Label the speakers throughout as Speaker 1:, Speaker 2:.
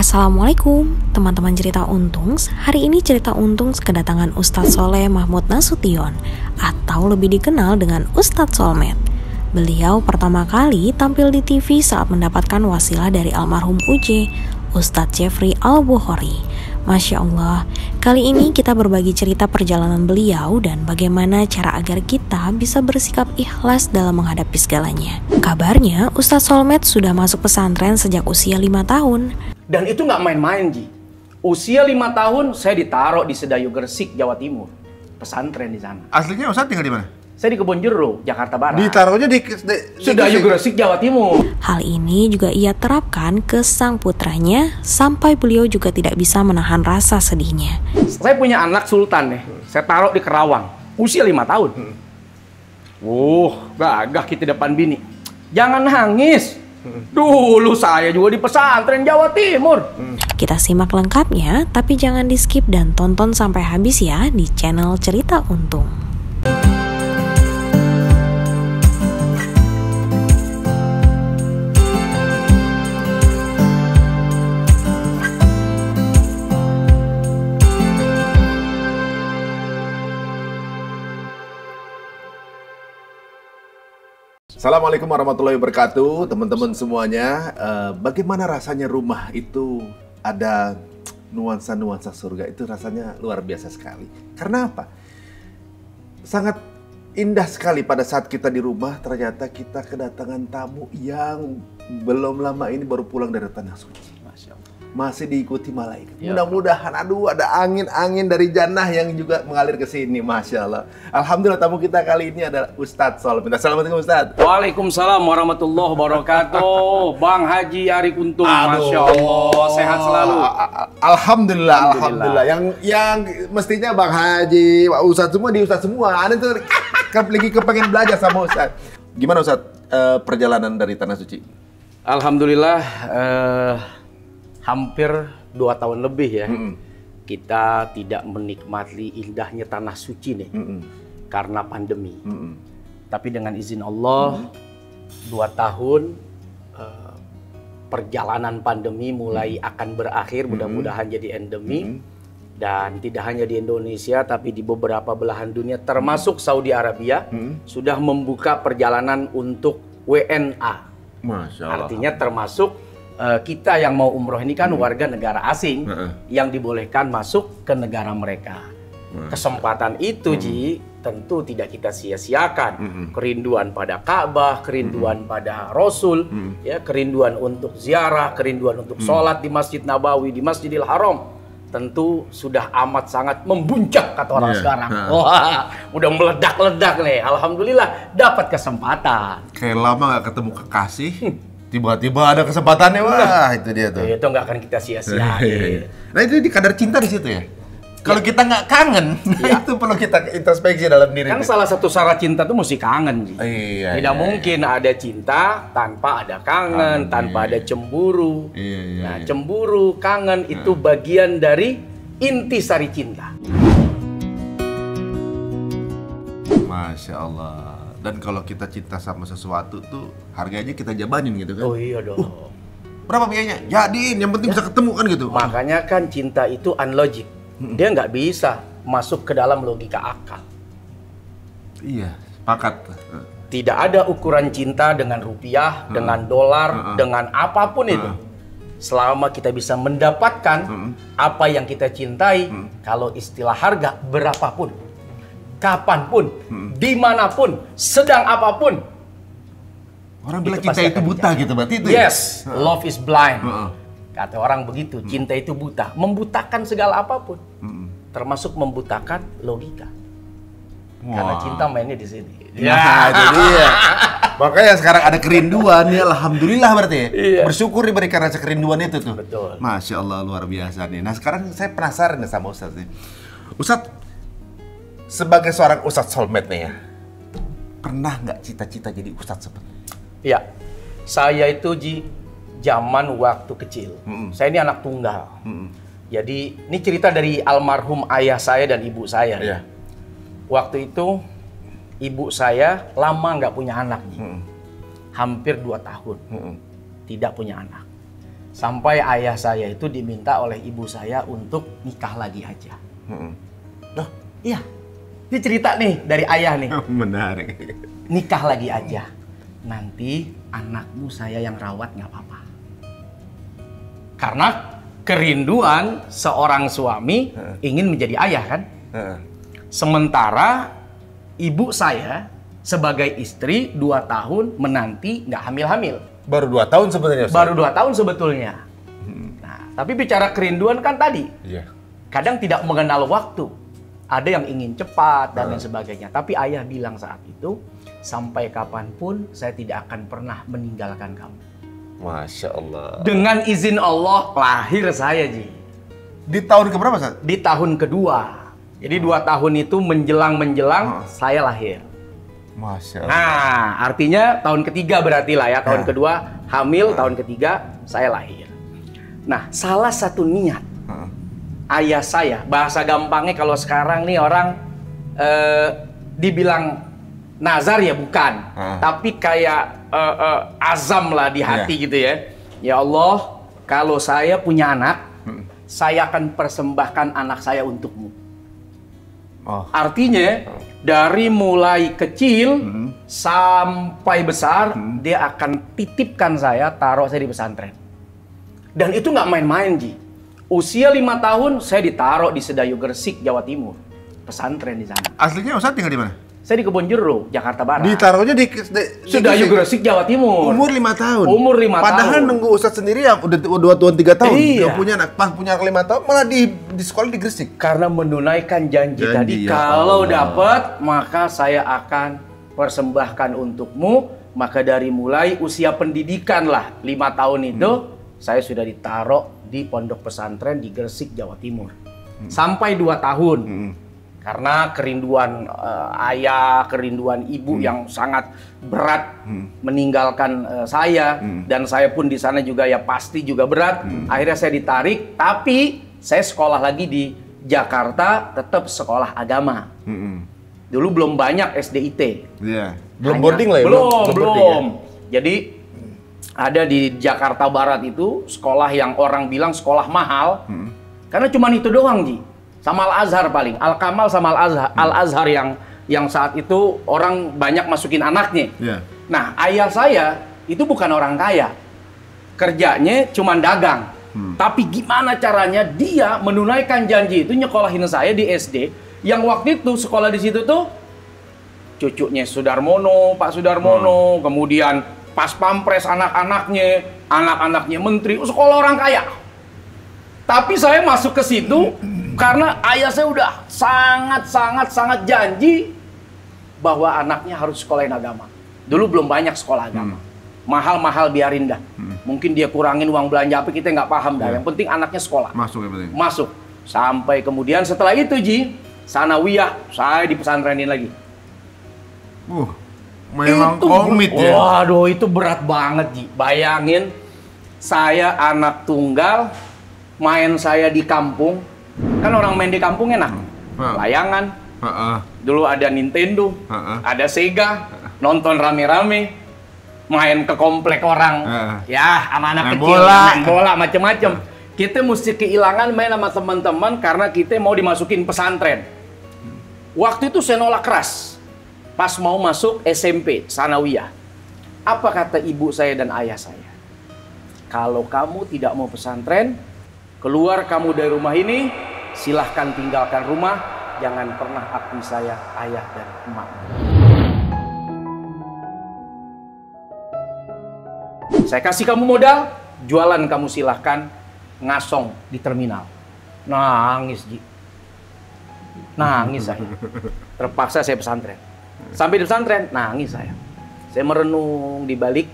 Speaker 1: Assalamualaikum teman-teman cerita Untungs. Hari ini cerita Untungs kedatangan Ustadz Soleh Mahmud Nasution atau lebih dikenal dengan Ustadz Solmed. Beliau pertama kali tampil di TV saat mendapatkan wasilah dari almarhum UJ, Ustadz Jeffrey Al-Bukhari. Masya Allah, kali ini kita berbagi cerita perjalanan beliau dan bagaimana cara agar kita bisa bersikap ikhlas dalam menghadapi segalanya. Kabarnya Ustadz Solmed sudah masuk pesantren sejak usia 5 tahun.
Speaker 2: Dan itu nggak main-main, Ji. Usia 5 tahun saya ditaruh di Sedayu Gresik, Jawa Timur. Pesantren di sana.
Speaker 3: Aslinya Ustadz tinggal di mana?
Speaker 2: Saya di Kebonjeruk, Jakarta Barat.
Speaker 3: Ditaruhnya di
Speaker 2: Sedayu Gresik, Jawa Timur.
Speaker 1: Hal ini juga ia terapkan ke sang putranya sampai beliau juga tidak bisa menahan rasa sedihnya.
Speaker 2: Saya punya anak sultan nih. Saya taruh di Kerawang. Usia 5 tahun. Gagah kita depan bini. Jangan nangis. Dulu saya juga di pesantren Jawa Timur.
Speaker 1: Kita simak lengkapnya, tapi jangan di skip dan tonton sampai habis ya di channel Cerita Untung.
Speaker 3: Assalamualaikum warahmatullahi wabarakatuh, teman-teman semuanya. Bagaimana rasanya rumah itu ada nuansa-nuansa surga, itu rasanya luar biasa sekali. Karena apa? Sangat indah sekali pada saat kita di rumah, ternyata kita kedatangan tamu yang belum lama ini baru pulang dari tanah suci.
Speaker 2: Masya Allah.
Speaker 3: Masih diikuti malaikat.
Speaker 2: Ya,
Speaker 3: mudah-mudahan, ada angin-angin dari jannah yang juga mengalir ke sini, Masya Allah. Alhamdulillah, tamu kita kali ini adalah Ustadz Solmed. Assalamualaikum Ustadz.
Speaker 2: Waalaikumsalam warahmatullahi wabarakatuh. Bang Haji Ari Untung, Masya Allah, sehat selalu.
Speaker 3: Alhamdulillah. Yang mestinya Bang Haji, Pak Ustadz semua di Ustadz semua. Anda tuh lagi kepengen belajar sama Ustadz. Gimana Ustadz perjalanan dari Tanah Suci?
Speaker 2: Alhamdulillah, hampir 2 tahun lebih ya. Kita tidak menikmati indahnya Tanah Suci nih. Karena pandemi. Tapi dengan izin Allah, 2 tahun perjalanan pandemi mulai akan berakhir, mudah-mudahan jadi endemi. Dan tidak hanya di Indonesia, tapi di beberapa belahan dunia, termasuk Saudi Arabia, sudah membuka perjalanan untuk WNA.
Speaker 3: Masya Allah.
Speaker 2: Artinya termasuk kita yang mau umroh ini kan warga negara asing yang dibolehkan masuk ke negara mereka. Kesempatan itu, Ji, tentu tidak kita sia-siakan. Kerinduan pada Ka'bah, kerinduan pada Rasul, ya, kerinduan untuk ziarah, kerinduan untuk sholat di Masjid Nabawi, di Masjidil Haram. Tentu sudah amat sangat membuncah kata orang sekarang. Wah, udah meledak-ledak nih. Alhamdulillah dapat kesempatan.
Speaker 3: Kayak lama gak ketemu kekasih. Tiba-tiba ada kesempatannya, wah itu dia tuh.
Speaker 2: Itu nggak akan kita sia-siain.
Speaker 3: Nah itu di kadar cinta di situ ya. Kalau kita nggak kangen, itu perlu kita introspeksi dalam diri.
Speaker 2: Kan salah satu syarat cinta tuh mesti kangen. Tidak mungkin ada cinta tanpa ada kangen, tanpa ada cemburu. Nah, cemburu, kangen itu bagian dari intisari cinta.
Speaker 3: Masya Allah. Dan kalau kita cinta sama sesuatu tuh harganya kita jabanin gitu kan.
Speaker 2: Oh iya dong.
Speaker 3: Berapa biayanya? Jadiin, yang penting bisa ketemu kan gitu.
Speaker 2: Makanya kan cinta itu unlogic. Dia nggak bisa masuk ke dalam logika akal.
Speaker 3: Iya, sepakat.
Speaker 2: Tidak ada ukuran cinta dengan rupiah, dengan dolar, dengan apapun itu. Selama kita bisa mendapatkan apa yang kita cintai, kalau istilah harga berapapun, kapanpun, dimanapun, sedang apapun.
Speaker 3: Orang bilang cinta itu buta gitu berarti itu.
Speaker 2: Yes, love is blind. Kata orang begitu, cinta itu buta, membutakan segala apapun, termasuk membutakan logika. Karena cinta mainnya di sini.
Speaker 3: Ya, itu dia. Makanya sekarang ada kerinduan ya, alhamdulillah berarti ya. Bersyukur diberikan rasa kerinduan itu tuh.
Speaker 2: Betul.
Speaker 3: Masya Allah, luar biasa nih. Nah sekarang saya penasaran nih sama Ustadz nih. Ustadz, sebagai seorang Ustadz Solmed nih ya, pernah nggak cita-cita jadi Ustadz sebenarnya?
Speaker 2: Iya, saya itu zaman waktu kecil. Saya ini anak tunggal. Jadi ini cerita dari almarhum ayah saya dan ibu saya. Waktu itu ibu saya lama nggak punya anak, hampir 2 tahun tidak punya anak. Sampai ayah saya itu diminta oleh ibu saya untuk nikah lagi aja.
Speaker 3: Loh,
Speaker 2: Iya, ini cerita nih dari ayah nih.
Speaker 3: menarik.
Speaker 2: Nikah lagi aja. Nanti anakmu saya yang rawat nggak apa-apa. Karena kerinduan seorang suami ingin menjadi ayah kan. Sementara ibu saya sebagai istri 2 tahun menanti nggak hamil-hamil.
Speaker 3: Baru 2 tahun sebenarnya.
Speaker 2: Baru 2 tahun sebetulnya. Nah, tapi bicara kerinduan kan tadi.
Speaker 3: Iya.
Speaker 2: Kadang tidak mengenal waktu. Ada yang ingin cepat dan lain sebagainya. Tapi ayah bilang saat itu, sampai kapanpun saya tidak akan pernah meninggalkan kamu.
Speaker 3: Masya Allah.
Speaker 2: Dengan izin Allah lahir saya, Ji.
Speaker 3: Di tahun keberapa, Ustaz?
Speaker 2: Di tahun kedua. Jadi 2 tahun itu menjelang saya lahir.
Speaker 3: Masya Allah.
Speaker 2: Nah, artinya tahun ketiga berarti lah ya. Tahun kedua hamil, tahun ketiga saya lahir. Nah, salah satu niat ayah saya, bahasa gampangnya kalau sekarang nih orang dibilang nazar ya bukan, tapi kayak azam lah di hati gitu ya. Ya Allah, kalau saya punya anak, saya akan persembahkan anak saya untukmu. Artinya dari mulai kecil sampai besar dia akan titipkan saya, taruh saya di pesantren. Dan itu nggak main-main, Ji. Usia 5 tahun saya ditaruh di Sedayu Gresik, Jawa Timur. Pesantren di sana.
Speaker 3: Aslinya Ustaz tinggal di mana?
Speaker 2: Saya di Kebonjeruk, Jakarta Barat.
Speaker 3: Ditaruhnya di
Speaker 2: Sedayu Gresik, Jawa Timur.
Speaker 3: Umur 5 tahun.
Speaker 2: Umur 5 tahun.
Speaker 3: Padahal nunggu Ustaz sendiri yang udah 2 tahun 3 tahun.
Speaker 2: Iya.
Speaker 3: Gak punya anak, pas punya 5 tahun malah di sekolah di Gresik.
Speaker 2: Karena menunaikan janji tadi,
Speaker 3: ya
Speaker 2: kalau
Speaker 3: Allah.
Speaker 2: dapat maka saya akan persembahkan untukmu. Maka dari mulai usia pendidikan lah 5 tahun itu saya sudah ditaruh di pondok pesantren di Gresik, Jawa Timur. Sampai 2 tahun. Karena kerinduan ayah, kerinduan ibu yang sangat berat meninggalkan saya. Dan saya pun di sana juga ya pasti juga berat. Akhirnya saya ditarik, tapi saya sekolah lagi di Jakarta, tetap sekolah agama. Dulu belum banyak SDIT.
Speaker 3: Iya. Belum boarding lah ya?
Speaker 2: Belum. Jadi ada di Jakarta Barat itu sekolah yang orang bilang sekolah mahal. Karena cuma itu doang, Ji. Sama Al-Azhar paling. Al-Kamal sama Al-Azhar yang saat itu orang banyak masukin anaknya.
Speaker 3: Iya.
Speaker 2: Nah, ayah saya itu bukan orang kaya. Kerjanya cuma dagang. Tapi gimana caranya dia menunaikan janji itu nyekolahin saya di SD. Yang waktu itu sekolah di situ tuh cucunya Sudarmono, Pak Sudarmono, kemudian pas pampres anak-anaknya menteri, sekolah orang kaya. Tapi saya masuk ke situ karena ayah saya udah sangat janji bahwa anaknya harus sekolahin agama. Dulu belum banyak sekolah agama. Mahal-mahal biarin dah. Mungkin dia kurangin uang belanja apa kita nggak paham dah. Yang penting anaknya sekolah.
Speaker 3: Masuk ya penting.
Speaker 2: Masuk. Sampai kemudian setelah itu, Ji, sanawiyah saya di pesantrenin lagi.
Speaker 3: Memang
Speaker 2: Itu
Speaker 3: komit ya.
Speaker 2: Waduh, itu berat banget, Ji. Bayangin saya anak tunggal, main saya di kampung. Kan orang main di kampung enak. Layangan. Dulu ada Nintendo, ada Sega, nonton rame-rame, main ke komplek orang. Ya, sama anak kecil, main bola macem-macem. Kita mesti kehilangan main sama teman-teman karena kita mau dimasukin pesantren. Waktu itu saya nolak keras. Pas mau masuk SMP, sanawiyah. Apa kata ibu saya dan ayah saya? Kalau kamu tidak mau pesantren, keluar kamu dari rumah ini, silahkan tinggalkan rumah, jangan pernah akui saya ayah dan emak. Saya kasih kamu modal, jualan kamu silahkan, ngasong di terminal. Nangis, Ji. Nangis saya. Terpaksa saya pesantren. Sampai di pesantren, nangis saya. Saya merenung di balik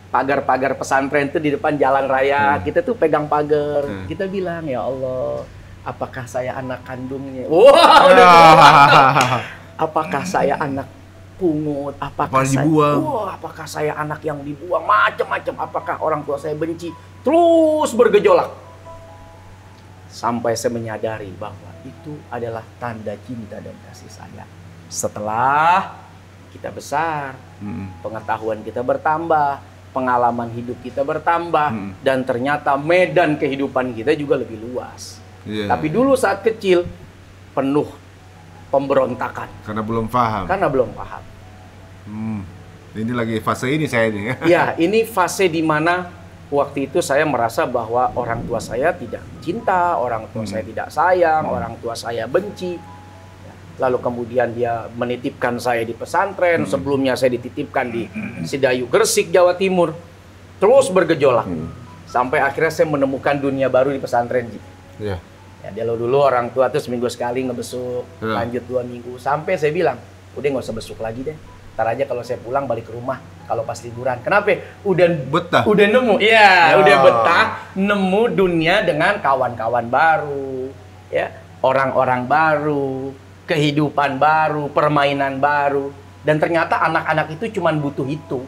Speaker 2: pagar-pagar pesantren itu di depan jalan raya. Kita tuh pegang pagar. Kita bilang, ya Allah, apakah saya anak kandungnya? Wah, apakah saya anak pungut? Apakah saya
Speaker 3: dibuang?
Speaker 2: Apakah saya anak yang dibuang? Macam-macam. Apakah orang tua saya benci? Terus bergejolak. Sampai saya menyadari bahwa itu adalah tanda cinta dan kasih sayang. Setelah kita besar, pengetahuan kita bertambah, pengalaman hidup kita bertambah, dan ternyata medan kehidupan kita juga lebih luas. Tapi dulu saat kecil penuh pemberontakan.
Speaker 3: Karena belum paham. Ini lagi fase ini saya ini.
Speaker 2: Ya, ini fase di mana waktu itu saya merasa bahwa orang tua saya tidak cinta, orang tua saya tidak sayang, orang tua saya benci. Lalu kemudian dia menitipkan saya di pesantren. Sebelumnya saya dititipkan di Sidayu, Gresik, Jawa Timur. Terus bergejolak. Sampai akhirnya saya menemukan dunia baru di pesantren. Ya, dulu orang tua tuh seminggu sekali ngebesuk, lanjut 2 minggu. Sampai saya bilang, udah nggak usah besuk lagi deh. Ntar aja kalau saya pulang balik ke rumah, kalau pas liburan. Kenapa? Udah betah. Udah nemu. Iya, udah betah. Nemu dunia dengan kawan-kawan baru. Ya, orang-orang baru. Kehidupan baru, permainan baru. Dan ternyata anak-anak itu cuma butuh itu.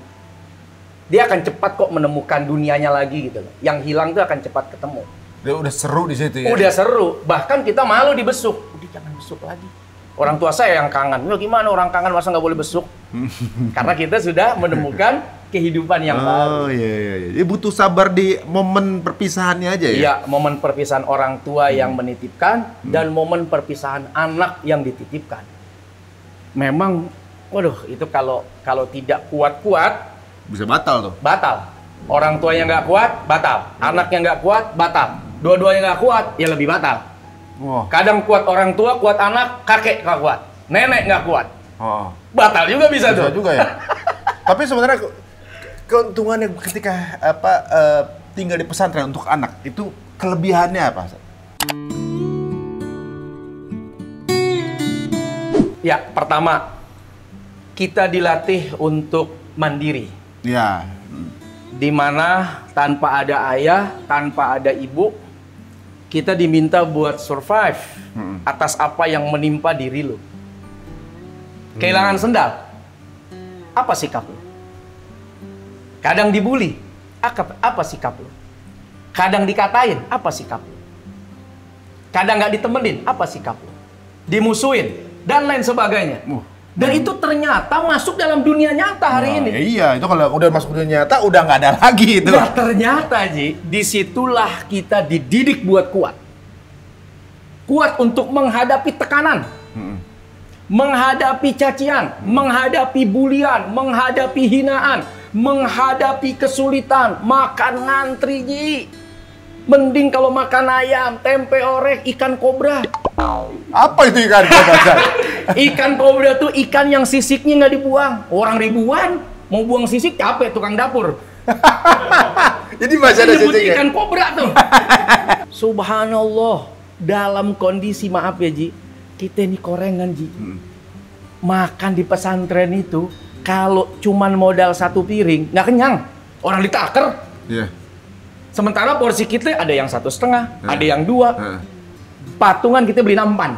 Speaker 2: Dia akan cepat kok menemukan dunianya lagi gitu loh. Yang hilang tuh akan cepat ketemu.
Speaker 3: Dia udah seru di situ ya?
Speaker 2: Udah seru. Bahkan kita malu dibesuk. Udah jangan besuk lagi. Orang tua saya yang kangen. Ya gimana orang kangen masa nggak boleh besuk? Karena kita sudah menemukan kehidupan yang baru.
Speaker 3: Iya. Jadi butuh sabar di momen perpisahannya aja ya?
Speaker 2: Iya, momen perpisahan orang tua yang menitipkan dan momen perpisahan anak yang dititipkan. Memang, waduh, itu kalau tidak kuat-kuat
Speaker 3: bisa batal tuh.
Speaker 2: Batal. Orang tuanya nggak kuat, batal. Anaknya nggak kuat, batal. Dua-duanya nggak kuat, ya lebih batal. Kadang kuat orang tua, kuat anak, kakek nggak kuat, nenek nggak kuat. Batal juga bisa tuh.
Speaker 3: Juga ya. Tapi sebenarnya keuntungannya ketika tinggal di pesantren untuk anak itu kelebihannya apa?
Speaker 2: Ya, pertama kita dilatih untuk mandiri.
Speaker 3: Ya.
Speaker 2: Dimana tanpa ada ayah, tanpa ada ibu, kita diminta buat survive atas apa yang menimpa diri lo. Kehilangan sendal, apa sikap lo? Kadang dibully, apa sikap lo? Kadang dikatain, apa sikap lo? Kadang nggak ditemenin, apa sikap lo? Dimusuhin, dan lain sebagainya. Dan itu ternyata masuk dalam dunia nyata hari ini.
Speaker 3: Iya, itu kalau udah masuk dunia nyata, udah nggak ada lagi itu.
Speaker 2: Nah, ternyata, Ji, disitulah kita dididik buat kuat. Kuat untuk menghadapi tekanan. Menghadapi cacian, menghadapi bulian, menghadapi hinaan, menghadapi kesulitan, makan ngantri, Ji. Mending kalau makan ayam, tempe orek, ikan kobra.
Speaker 3: Apa itu ikan kobra?
Speaker 2: Ikan kobra tuh ikan yang sisiknya nggak dibuang. Orang ribuan, mau buang sisik capek tukang dapur.
Speaker 3: Jadi masih ada sisiknya?
Speaker 2: Ikan kobra tuh. Subhanallah, dalam kondisi, maaf ya Ji, kita ini korengan Ji. Makan di pesantren itu, kalau cuman modal 1 piring, nggak kenyang. Orang ditaker.
Speaker 3: Iya.
Speaker 2: Sementara porsi kita ada yang 1,5, ada yang 2. Patungan kita beli nampan.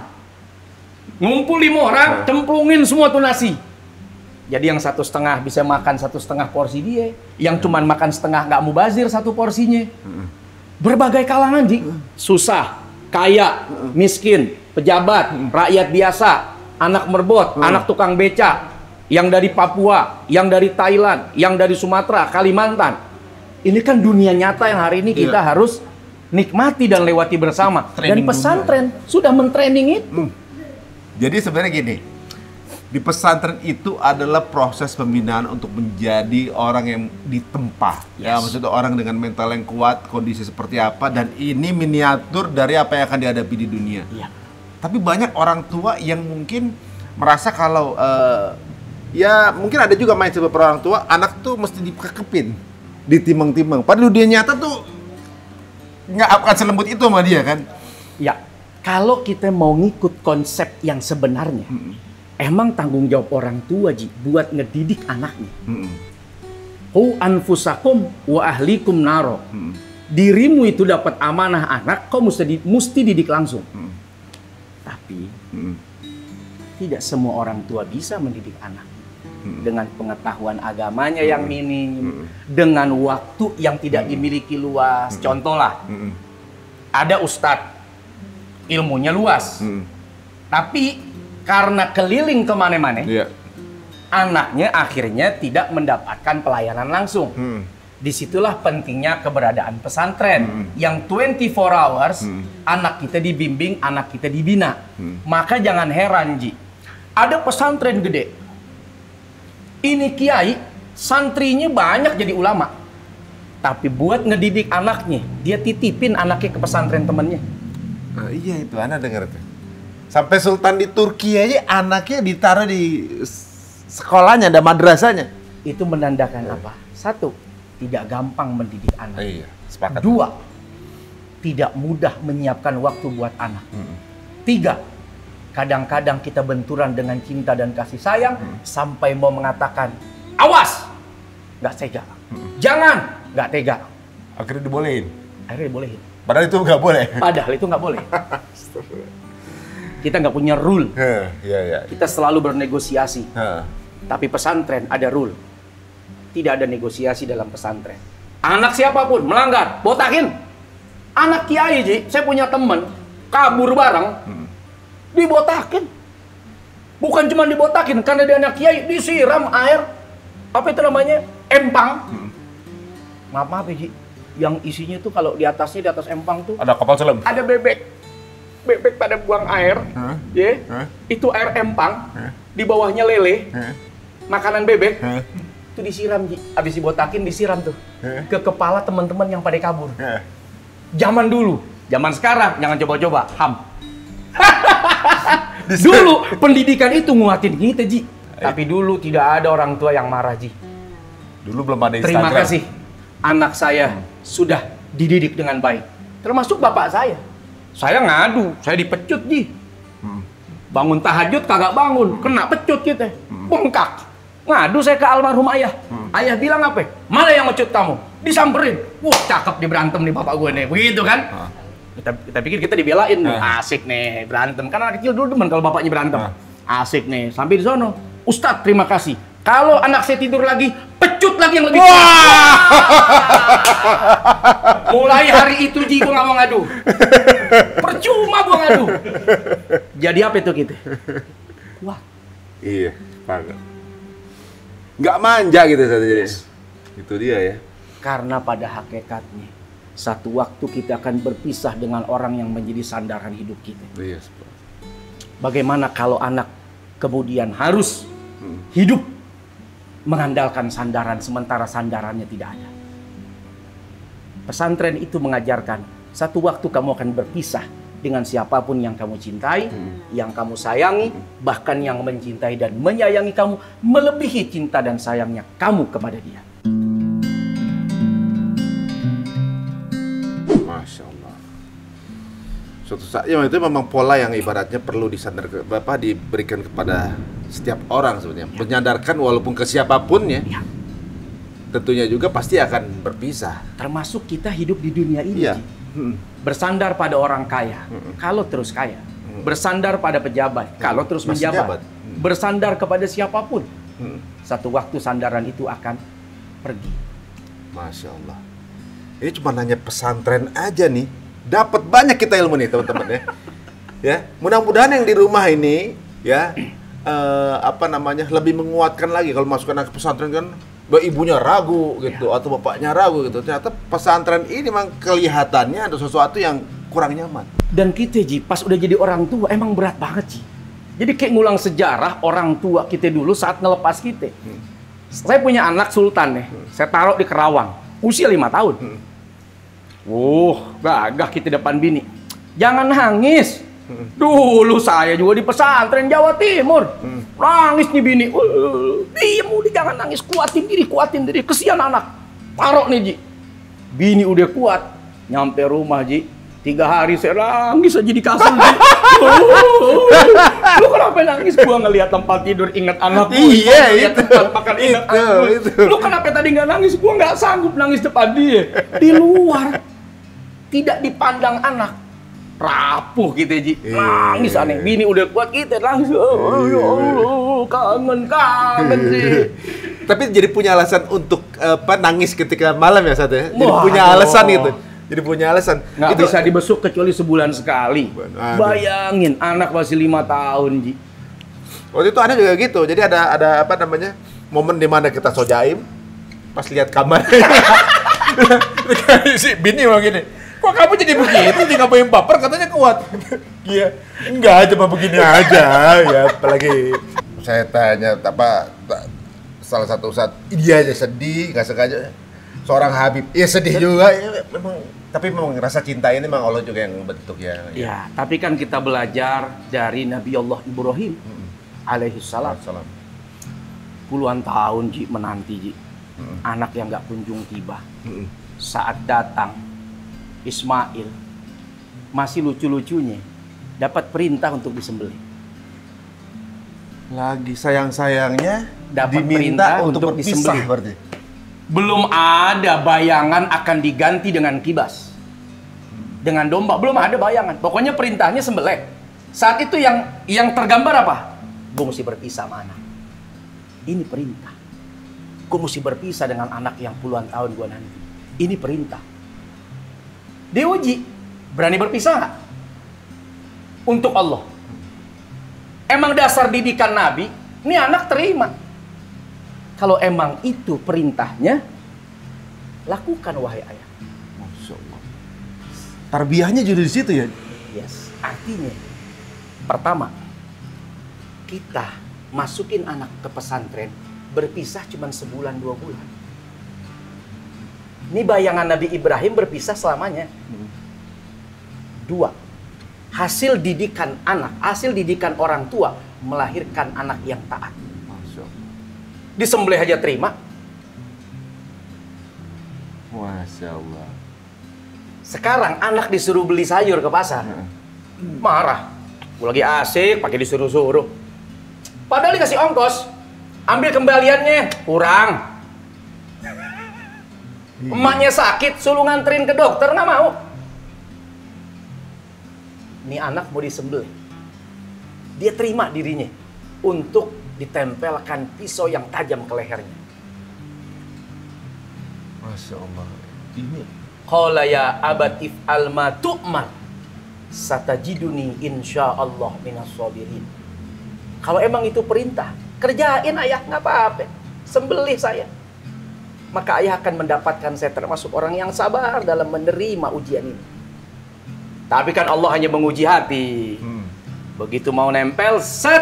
Speaker 2: Ngumpul 5 orang, cemplungin semua tuh nasi. Jadi yang 1,5 bisa makan 1,5 porsi dia. Yang cuman makan setengah nggak mubazir 1 porsinya. Berbagai kalangan Ji. Susah, kaya, miskin, pejabat, rakyat biasa, anak merbot, anak tukang beca, yang dari Papua, yang dari Thailand, yang dari Sumatera, Kalimantan. Ini kan dunia nyata yang hari ini kita harus nikmati dan lewati bersama. Dan pesantren sudah mentraining itu.
Speaker 3: Jadi sebenarnya gini, di pesantren itu adalah proses pembinaan untuk menjadi orang yang ditempa. Ya, maksudnya orang dengan mental yang kuat, kondisi seperti apa, dan ini miniatur dari apa yang akan dihadapi di dunia. Tapi banyak orang tua yang mungkin merasa kalau ya mungkin ada juga mindset beberapa orang tua, anak tuh mesti dikekepin, ditimang-timang. Padahal dia nyata tuh nggak akan selembut itu sama dia kan?
Speaker 2: Ya, kalau kita mau ngikut konsep yang sebenarnya, emang tanggung jawab orang tua Ji buat ngedidik anaknya. Hu anfusakum wa ahlikum naro. Dirimu itu dapat amanah anak, kau mesti didik langsung. Tapi tidak semua orang tua bisa mendidik anak. Dengan pengetahuan agamanya yang minim, dengan waktu yang tidak dimiliki luas. Contoh lah, ada ustadz, ilmunya luas, tapi karena keliling kemana-mana, anaknya akhirnya tidak mendapatkan pelayanan langsung. Disitulah pentingnya keberadaan pesantren yang 24 hours anak kita dibimbing, anak kita dibina. Maka jangan heran, Ji. Ada pesantren gede. Ini kiai, santrinya banyak jadi ulama. Tapi buat ngedidik anaknya, dia titipin anaknya ke pesantren temennya.
Speaker 3: Iya itu, Ana dengar tuh. Sampai sultan di Turki aja anaknya ditaruh di sekolahnya, ada madrasahnya.
Speaker 2: Itu menandakan apa? Satu, tidak gampang mendidik anak.
Speaker 3: Iya, sepakat.
Speaker 2: Dua, tidak mudah menyiapkan waktu buat anak. Tiga, kadang-kadang kita benturan dengan cinta dan kasih sayang sampai mau mengatakan, awas, nggak tega. Jangan, nggak tega.
Speaker 3: Akhirnya dibolehin.
Speaker 2: Akhirnya dibolehin.
Speaker 3: Padahal itu nggak boleh.
Speaker 2: Padahal itu nggak boleh. Kita nggak punya rule.
Speaker 3: Iya.
Speaker 2: Kita selalu bernegosiasi. Tapi pesantren ada rule. Tidak ada negosiasi dalam pesantren. Anak siapapun melanggar, botakin. Anak kiai, Ji, saya punya teman kabur bareng, dibotakin. Bukan cuma dibotakin, karena dia anak kiai, disiram air, apa itu namanya, empang. Maaf ya, Ji, yang isinya tuh kalau di atasnya, di atas empang tuh
Speaker 3: Ada kapal selam.
Speaker 2: ada bebek. Bebek pada buang air, ya, itu air empang, di bawahnya lele, makanan bebek. Itu disiram, Ji. Abis dibotakin disiram tuh ke kepala teman-teman yang pada kabur. Zaman dulu, zaman sekarang jangan coba-coba, ham. Dulu pendidikan itu nguatin kita, Ji. Tapi dulu tidak ada orang tua yang marah, Ji.
Speaker 3: Dulu belum ada Instagram.
Speaker 2: Terima kasih, anak saya sudah dididik dengan baik. Termasuk bapak saya. Saya ngadu, saya dipecut, Ji. Bangun tahajud kagak bangun, kena pecut kita, bengkak. Ngadu saya ke almarhum ayah. Ayah bilang apa? Mana yang mecut kamu? Disamperin. Wah, cakep di berantem nih bapak gue nih. Begitu kan? Kita pikir kita dibelain. Asik nih berantem. Karena anak kecil dulu demen kalau bapaknya berantem. Asik nih. Sampai di sono. Ustadz, terima kasih. Kalau anak saya tidur lagi, pecut lagi yang lebih keras. Mulai hari itu, Ji, gue gak mau ngadu. Percuma gue ngadu. Jadi apa itu kita? Wah.
Speaker 3: Iya, banget. Nggak manja gitu satu jadi. Itu dia ya.
Speaker 2: Karena pada hakikatnya satu waktu kita akan berpisah dengan orang yang menjadi sandaran hidup kita.
Speaker 3: Iya.
Speaker 2: Bagaimana kalau anak kemudian harus hidup mengandalkan sandaran sementara sandarannya tidak ada? Pesantren itu mengajarkan satu waktu kamu akan berpisah dengan siapapun yang kamu cintai, yang kamu sayangi, bahkan yang mencintai dan menyayangi kamu melebihi cinta dan sayangnya kamu kepada dia.
Speaker 3: Masya Allah. Suatu saat ya itu memang pola yang ibaratnya perlu diberikan kepada setiap orang sebenarnya. Menyadarkan walaupun ke siapapun ya. Tentunya juga pasti akan berpisah.
Speaker 2: Termasuk kita hidup di dunia ini.
Speaker 3: Iya.
Speaker 2: Bersandar pada orang kaya, kalau terus kaya. Bersandar pada pejabat, kalau terus menjabat. Bersandar kepada siapapun. Satu waktu sandaran itu akan pergi.
Speaker 3: Masya Allah. Ini cuma nanya pesantren aja nih, dapat banyak kita ilmu nih teman-teman ya. Ya, mudah-mudahan yang di rumah ini ya lebih menguatkan lagi kalau masuk anak pesantren kan. Ibunya ragu gitu atau bapaknya ragu gitu. Ternyata pesantren ini memang kelihatannya ada sesuatu yang kurang nyaman.
Speaker 2: Dan kita, Ji, pas udah jadi orang tua emang berat banget, Ji. Jadi kayak ngulang sejarah orang tua kita dulu saat ngelepas kita. Saya punya anak sultan nih. Saya taruh di Kerawang. Usia 5 tahun. Gagah kita depan bini. Jangan nangis. Dulu saya juga di pesantren Jawa Timur. Nangis nih bini. Diam udah, jangan nangis, kuatin diri, kesian anak. Taruh nih, Ji. Bini udah kuat. Nyampe rumah, Ji, 3 hari saya nangis aja di kasur, Ji. Lu kenapa nangis? Gua ngelihat tempat tidur ingat anak gua.
Speaker 3: Iya, itu.
Speaker 2: Tempat makan ingat anak gua.
Speaker 3: Itu.
Speaker 2: Lu kenapa tadi nggak nangis? Gua nggak sanggup nangis depan dia. Di luar tidak dipandang anak. Rapuh gitu, Ji. Nangis aneh. Bini udah kuat, kita nangis. Ya Allah, kangen sih.
Speaker 3: Tapi jadi punya alasan untuk nangis ketika malam ya Sat ya? Jadi punya
Speaker 2: Aduh.
Speaker 3: alasan gitu. Jadi punya alasan.
Speaker 2: Nggak
Speaker 3: Itu
Speaker 2: bisa dibesuk kecuali sebulan sekali.
Speaker 3: Aduh.
Speaker 2: Bayangin, anak masih 5 tahun, Ji.
Speaker 3: Waktu itu ada juga gitu. Jadi ada momen di mana kita sojaim. pas lihat kamar. Si bini bilang gini, kok kamu jadi begitu? Jadi ngapain baper? Katanya kuat. Iya, enggak, cuma begini aja. Ya, apalagi saya tanya salah satu ustadz, dia aja sedih, nggak sengaja. Seorang Habib, ya sedih juga. Ya, memang rasa cinta ini memang Allah juga yang bentuk ya.
Speaker 2: Ya, tapi kan kita belajar dari Nabi Allah Ibrahim alaihi salam. Puluhan tahun Ji menanti Ji. Anak yang nggak kunjung tiba. Saat datang Ismail masih lucu-lucunya dapat perintah untuk disembelih.
Speaker 3: Lagi sayang-sayangnya
Speaker 2: Dapat
Speaker 3: diminta
Speaker 2: perintah
Speaker 3: untuk berpisah
Speaker 2: disembelih.
Speaker 3: berarti.
Speaker 2: Belum ada bayangan akan diganti dengan kibas. Dengan domba, belum ada bayangan. Pokoknya perintahnya sembelih. Saat itu yang tergambar apa? Gue mesti berpisah sama anak. Ini perintah. Gue mesti berpisah dengan anak yang puluhan tahun gue nanti. Ini perintah. Diuji. Berani berpisah nggak? Untuk Allah. Emang dasar didikan Nabi, ini anak terima. Kalau emang itu perintahnya, lakukan wahai ayah.
Speaker 3: Masya Allah. Tarbiyahnya juga di situ ya?
Speaker 2: Yes. Artinya, pertama, kita masukin anak ke pesantren, berpisah cuma sebulan 2 bulan. Ini bayangan Nabi Ibrahim berpisah selamanya. 2, hasil didikan anak, hasil didikan orang tua melahirkan anak yang taat. Disembelih aja terima.
Speaker 3: Masya Allah.
Speaker 2: Sekarang anak disuruh beli sayur ke pasar, marah. Gue lagi asik, pakai disuruh-suruh. Padahal dikasih ongkos, ambil kembaliannya, kurang. Emaknya sakit, suruh nganterin ke dokter, nggak mau. Ini anak mau disembelih. Dia terima dirinya untuk ditempelkan pisau yang tajam ke lehernya.
Speaker 3: Masya Allah. Ini
Speaker 2: Qala ya abatif alma tu'mar satajiduni insyaallah minas sabirin. Kalau emang itu perintah, kerjain ayah, nggak apa-apa. Sembelih saya. Maka ayah akan mendapatkan saya termasuk orang yang sabar dalam menerima ujian ini. Tapi kan Allah hanya menguji hati. Begitu mau nempel, set,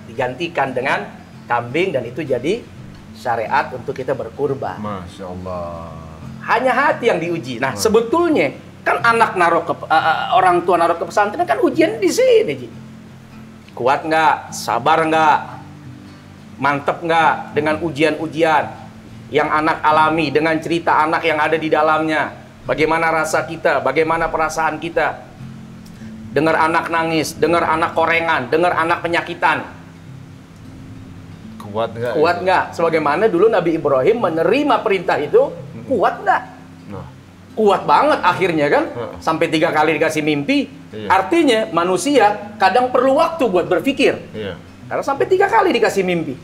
Speaker 2: digantikan dengan kambing dan itu jadi syariat untuk kita berkurban.
Speaker 3: Masya Allah.
Speaker 2: Hanya hati yang diuji. Nah, sebetulnya kan anak naruh ke orang tua naruh ke pesantren kan ujian di sini, Ji. Kuat nggak? Sabar nggak? Mantep nggak dengan ujian-ujian yang anak alami, dengan cerita anak yang ada di dalamnya? Bagaimana rasa kita? Bagaimana perasaan kita? Dengar anak nangis, dengar anak korengan, dengar anak penyakitan.
Speaker 3: Kuat nggak?
Speaker 2: Kuat nggak? Sebagaimana dulu Nabi Ibrahim menerima perintah itu, kuat nggak?
Speaker 3: Nah.
Speaker 2: Kuat banget akhirnya kan? Sampai 3 kali dikasih mimpi.
Speaker 3: Iya.
Speaker 2: Artinya manusia kadang perlu waktu buat berpikir.
Speaker 3: Iya.
Speaker 2: Karena sampai 3 kali dikasih mimpi.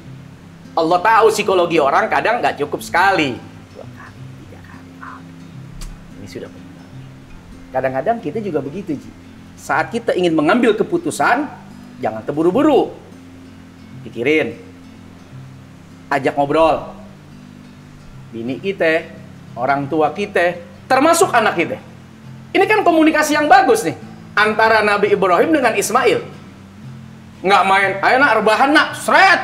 Speaker 2: Allah tahu psikologi orang kadang nggak cukup sekali. 2 kali, 3 kali. Ini sudah benar. Kadang-kadang kita juga begitu, Ji. Saat kita ingin mengambil keputusan, jangan terburu-buru. Pikirin. Ajak ngobrol. Bini kita, orang tua kita, termasuk anak kita. Ini kan komunikasi yang bagus nih. Antara Nabi Ibrahim dengan Ismail. Nggak main, ayo nak rebahan nak, seret.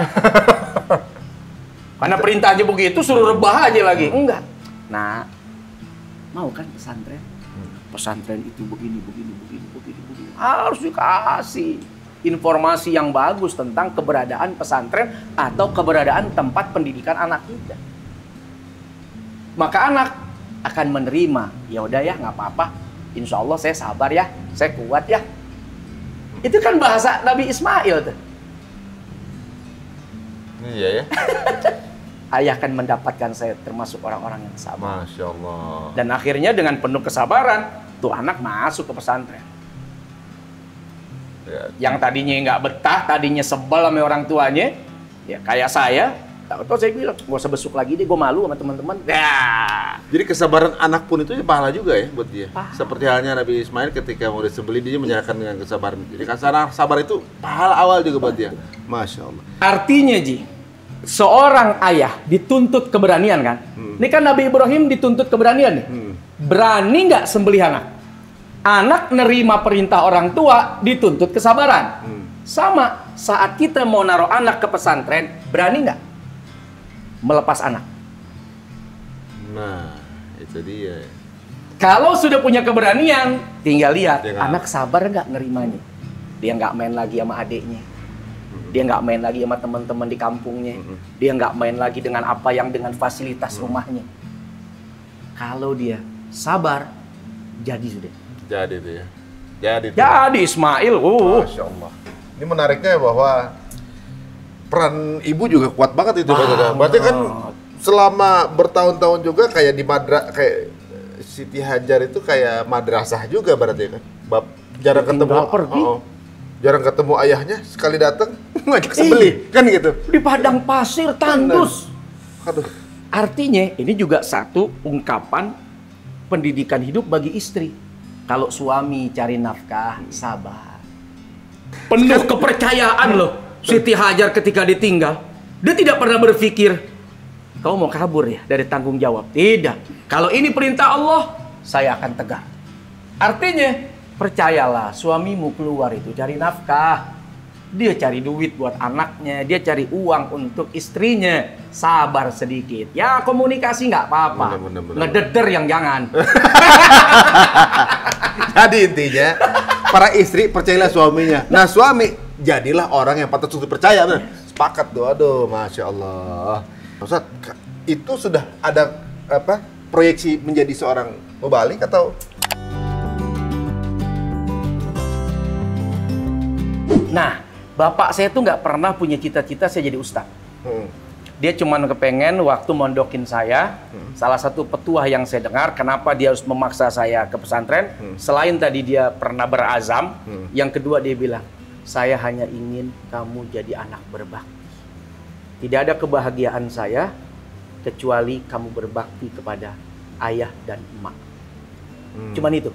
Speaker 2: Karena perintahnya begitu, suruh rebah aja lagi. Enggak. Nah, mau kan pesantren? Pesantren itu begini. Harus dikasih informasi yang bagus tentang keberadaan pesantren atau keberadaan tempat pendidikan anak kita. Maka anak akan menerima. Ya udah ya, nggak apa-apa. Insya Allah saya sabar ya, saya kuat ya. Itu kan bahasa Nabi Ismail tuh.
Speaker 3: Iya ya.
Speaker 2: Ayah akan mendapatkan saya termasuk orang-orang yang sabar.
Speaker 3: Masya Allah.
Speaker 2: Dan akhirnya dengan penuh kesabaran, tuh anak masuk ke pesantren.
Speaker 3: Ya.
Speaker 2: Yang tadinya nggak betah, tadinya sebel sama orang tuanya, ya kayak saya. Tahu saya bilang, gak usah besuk lagi deh, gue malu sama teman-teman. Ya.
Speaker 3: Jadi kesabaran anak pun itu pahala juga ya buat dia.
Speaker 2: Pahala.
Speaker 3: Seperti halnya Nabi Ismail ketika mau disembelih dia menyerahkan dengan kesabaran. Jadi karena sabar itu pahala awal juga buat dia. Masya Allah.
Speaker 2: Artinya Ji, seorang ayah dituntut keberanian kan? Ini kan Nabi Ibrahim dituntut keberanian nih. Berani nggak sembelih anak? Anak nerima perintah orang tua dituntut kesabaran. Sama saat kita mau naruh anak ke pesantren, berani nggak melepas anak?
Speaker 3: Nah, itu dia.
Speaker 2: Kalau sudah punya keberanian, tinggal lihat anak sabar nggak nerimanya. Dia nggak main lagi sama adiknya. Dia nggak main lagi sama teman-teman di kampungnya. Dia nggak main lagi dengan apa yang dengan fasilitas rumahnya. Kalau dia sabar, jadi sudah.
Speaker 3: Jadi tuh ya. Jadi
Speaker 2: Ismail.
Speaker 3: Masya Allah. Ini menariknya bahwa peran ibu juga kuat banget itu. Berarti kan selama bertahun-tahun juga kayak di kayak Siti Hajar itu kayak madrasah juga berarti kan. Jarang ketemu. Jarang ketemu ayahnya, sekali datang ngajak sembelih, kan gitu.
Speaker 2: Di padang pasir tandus.
Speaker 3: Aduh.
Speaker 2: Artinya ini juga satu ungkapan pendidikan hidup bagi istri. Kalau suami cari nafkah, sabar. Penuh kepercayaan loh. Siti Hajar ketika ditinggal, dia tidak pernah berpikir, kau mau kabur ya dari tanggung jawab. Tidak. Kalau ini perintah Allah, saya akan tegak. Artinya, percayalah, suamimu keluar itu cari nafkah. Dia cari duit buat anaknya, dia cari uang untuk istrinya. Sabar sedikit. Ya komunikasi nggak apa-apa. Ngededer yang jangan.
Speaker 3: Jadi intinya, para istri percayalah suaminya. Nah suami, jadilah orang yang patut untuk percaya. Sepakat tuh, aduh Masya Allah. Ustaz, itu sudah ada proyeksi menjadi seorang mubalik atau?
Speaker 2: Nah, bapak saya tuh nggak pernah punya cita-cita saya jadi ustadz. Dia cuma kepengen waktu mondokin saya, salah satu petuah yang saya dengar, kenapa dia harus memaksa saya ke pesantren, selain tadi dia pernah berazam, yang kedua dia bilang, saya hanya ingin kamu jadi anak berbakti. Tidak ada kebahagiaan saya, kecuali kamu berbakti kepada ayah dan emak. Cuman itu.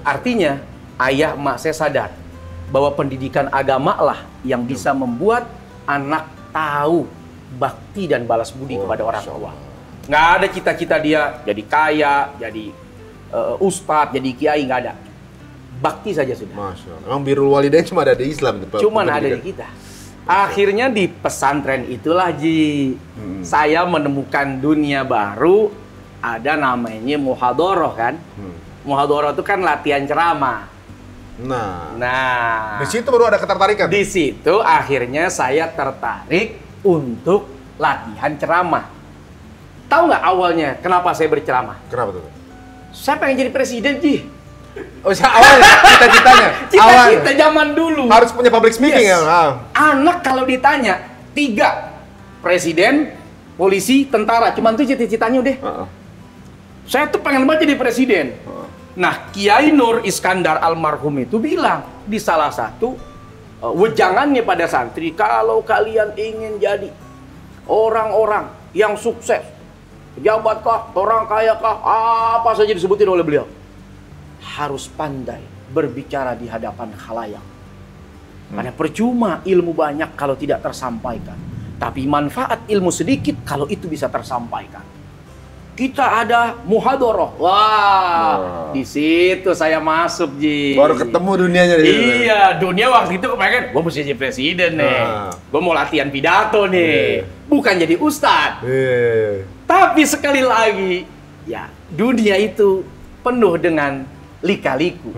Speaker 2: Artinya, ayah emak saya sadar, bahwa pendidikan agama lah yang bisa membuat anak tahu bakti dan balas budi kepada orang tua. Nggak ada cita-cita dia jadi kaya, jadi ustadz, jadi kiai, nggak ada. Bakti saja sudah.
Speaker 3: Masya Allah. Emang birrul walidain cuma ada di Islam.
Speaker 2: Cuman ada di kita. Akhirnya di pesantren itulah saya menemukan dunia baru, ada namanya muhadharah kan. Muhadharah itu kan latihan ceramah. Nah,
Speaker 3: di situ baru ada ketertarikan.
Speaker 2: Di situ akhirnya saya tertarik untuk latihan ceramah. Tahu nggak awalnya kenapa saya berceramah?
Speaker 3: Kenapa tuh?
Speaker 2: Saya pengen jadi presiden, Ji.
Speaker 3: Oh, awalnya cita-citanya.
Speaker 2: Cita-cita zaman dulu.
Speaker 3: Harus punya public speaking ya.
Speaker 2: Anak kalau ditanya 3, presiden, polisi, tentara, cuman itu cita-citanya udah. Saya tuh pengen banget jadi presiden. Nah, Kiai Nur Iskandar almarhum itu bilang di salah satu wejangannya pada santri, kalau kalian ingin jadi orang-orang yang sukses, pejabatkah, orang kayakah, apa saja disebutin oleh beliau, harus pandai berbicara di hadapan khalayak. Karena percuma ilmu banyak kalau tidak tersampaikan, tapi manfaat ilmu sedikit kalau itu bisa tersampaikan. Kita ada muhadharah. Wah, di situ saya masuk, Ji.
Speaker 3: Baru ketemu dunianya di situ.
Speaker 2: Iya, dunia waktu itu kepengen, gue mesti jadi presiden nih. Gue mau latihan pidato nih. Bukan jadi ustadz. Tapi sekali lagi, ya dunia itu penuh dengan lika-liku.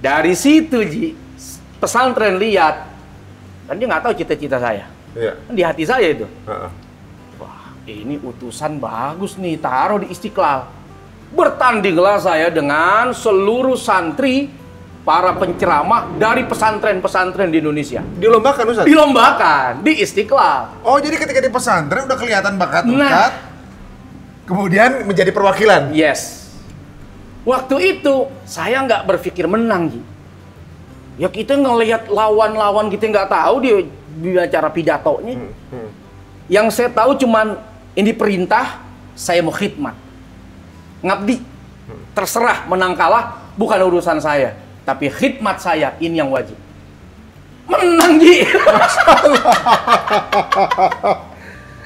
Speaker 2: Dari situ, Ji, pesantren lihat, kan dia nggak tahu cita-cita saya. Kan di hati saya itu. Ini utusan bagus nih, taruh di Istiqlal. Bertandinglah saya dengan seluruh santri, para penceramah dari pesantren-pesantren di Indonesia.
Speaker 3: Dilombakan, Ustaz?
Speaker 2: Dilombakan, di Istiqlal.
Speaker 3: Oh, jadi ketika di pesantren udah kelihatan bakat Ustaz, kemudian menjadi perwakilan?
Speaker 2: Yes. Waktu itu, saya nggak berpikir menang, Ji. Ya kita ngelihat lawan-lawan kita nggak tahu di acara pidatonya. Yang saya tahu cuman ini perintah, saya mau khidmat, ngabdi, terserah menang kalah bukan urusan saya, tapi khidmat saya ini yang wajib. Menang, Ji.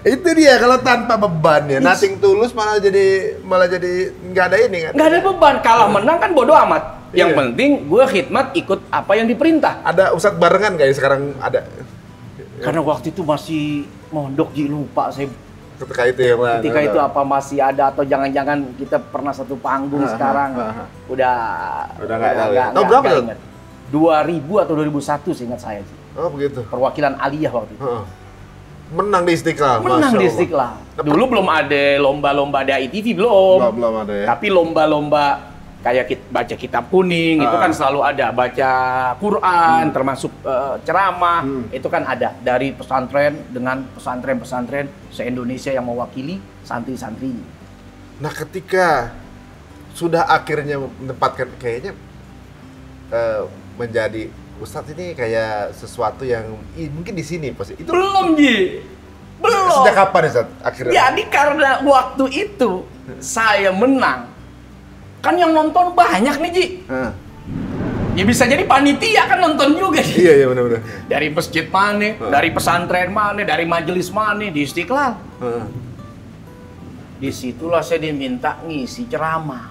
Speaker 3: Itu dia kalau tanpa beban ya, nothing tulus malah jadi nggak ada ini kan?
Speaker 2: Nggak ada beban, kalah menang kan bodo amat. Yang penting gue khidmat ikut apa yang diperintah.
Speaker 3: Ada ustadz barengan kayak sekarang ada?
Speaker 2: Karena waktu itu masih mondok, lupa saya.
Speaker 3: Ketika
Speaker 2: itu apa masih ada atau jangan-jangan kita pernah satu panggung sekarang udah
Speaker 3: nggak tahu ya.
Speaker 2: Tahun berapa tuh? 2000 atau 2001 seingat saya sih.
Speaker 3: Oh begitu.
Speaker 2: Perwakilan aliyah waktu itu.
Speaker 3: Menang di Istiqlal.
Speaker 2: Menang di Istiqlal. Dulu belum ada lomba-lomba DAI TV
Speaker 3: belum ada ya.
Speaker 2: Tapi lomba-lomba kayak baca kitab kuning itu kan selalu ada, baca Quran termasuk ceramah itu kan ada dari pesantren dengan pesantren-pesantren se-Indonesia yang mewakili santri-santri.
Speaker 3: Nah, ketika sudah akhirnya menempatkan kayaknya menjadi ustadz ini kayak sesuatu yang mungkin di sini pasti itu
Speaker 2: belum belum.
Speaker 3: Sejak kapan Ustaz akhirnya?
Speaker 2: Jadi karena waktu itu saya menang. Kan yang nonton banyak nih, Ji. Ya bisa jadi panitia kan nonton juga.
Speaker 3: Iya benar-benar.
Speaker 2: Dari masjid mana, dari pesantren mana, dari majelis mana di Istiqlal. Disitulah saya diminta ngisi ceramah.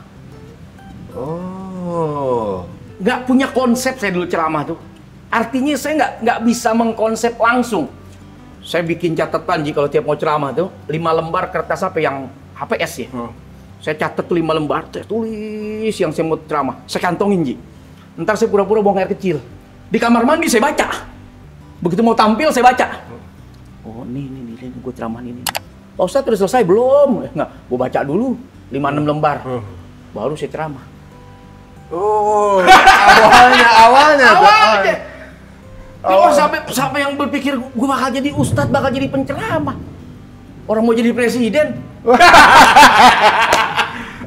Speaker 3: Oh.
Speaker 2: Nggak punya konsep saya dulu ceramah tuh. Artinya saya nggak bisa mengkonsep langsung. Saya bikin catatan Ji kalau tiap mau ceramah tuh 5 lembar kertas apa yang HPS ya. Saya catat 5 lembar, saya tulis yang saya mau ceramah. Saya kantongin, Ji. Ntar saya pura-pura buang air kecil. Di kamar mandi saya baca. Begitu mau tampil saya baca. Oh, nih gue ceramah ini. Pak Ustadz udah selesai belum? Nggak, gue baca dulu 5-6 lembar. Baru saya ceramah.
Speaker 3: Oh, awalnya.
Speaker 2: Oh, sampai yang berpikir gue bakal jadi ustadz, bakal jadi penceramah. Orang mau jadi presiden.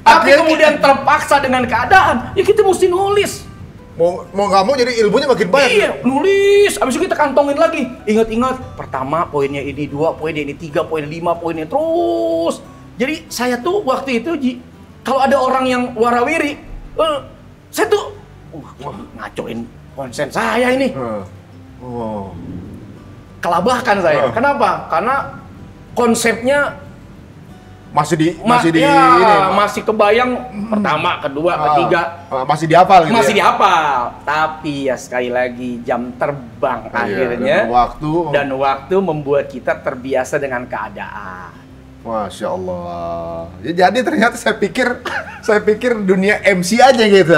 Speaker 2: Tapi kemudian terpaksa dengan keadaan, ya kita mesti nulis.
Speaker 3: Mau nggak mau jadi ilmunya makin banyak.
Speaker 2: Iya, nulis. Abis itu kita kantongin lagi. Ingat-ingat, pertama poinnya ini, 2 poinnya ini, 3 poin, 5 poinnya terus. Jadi saya tuh waktu itu, Ji, kalau ada orang yang warawiri, saya tuh ngacoin konsen saya ini. Kelabahkan saya. Kenapa? Karena konsepnya masih kebayang pertama, kedua, ketiga
Speaker 3: masih dihafal gitu.
Speaker 2: Masih dihafal. Tapi ya sekali lagi jam terbang akhirnya dan waktu membuat kita terbiasa dengan keadaan.
Speaker 3: Masya Allah. Ya, jadi ternyata saya pikir dunia MC aja gitu.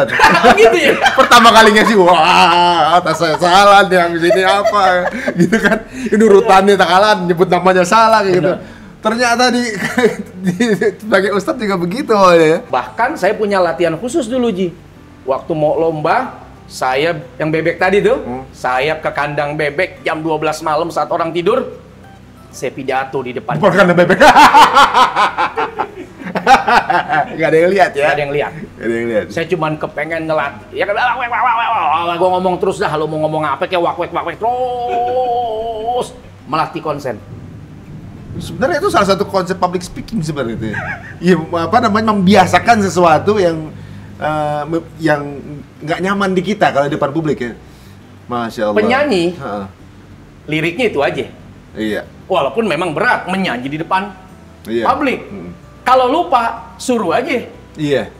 Speaker 2: Gitu ya.
Speaker 3: Pertama kalinya sih, wah, atas saya salah nih, yang sini apa, gitu kan. Ini urutannya tak kalah, nyebut namanya salah gitu. Ternyata sebagai ustadz juga begitu ya.
Speaker 2: Bahkan saya punya latihan khusus dulu, Ji. Waktu mau lomba, saya yang bebek tadi tuh, saya ke kandang bebek jam 12 malam saat orang tidur, saya pidato di depan.
Speaker 3: Kandang bebek. Gak ada yang lihat ya?
Speaker 2: Gak ada yang lihat. Saya cuman kepengen ngelatih. Ya kan, gue ngomong terus dah, lo mau ngomong apa kayak wak terus melatih konsen.
Speaker 3: Sebenarnya itu salah satu konsep public speaking sebenarnya itu. Iya, membiasakan sesuatu yang nggak nyaman di kita kalau di depan publik ya. Masya Allah.
Speaker 2: Penyanyi, liriknya itu aja.
Speaker 3: Iya.
Speaker 2: Walaupun memang berat menyanyi di depan publik. Kalau lupa, suruh aja.
Speaker 3: Iya.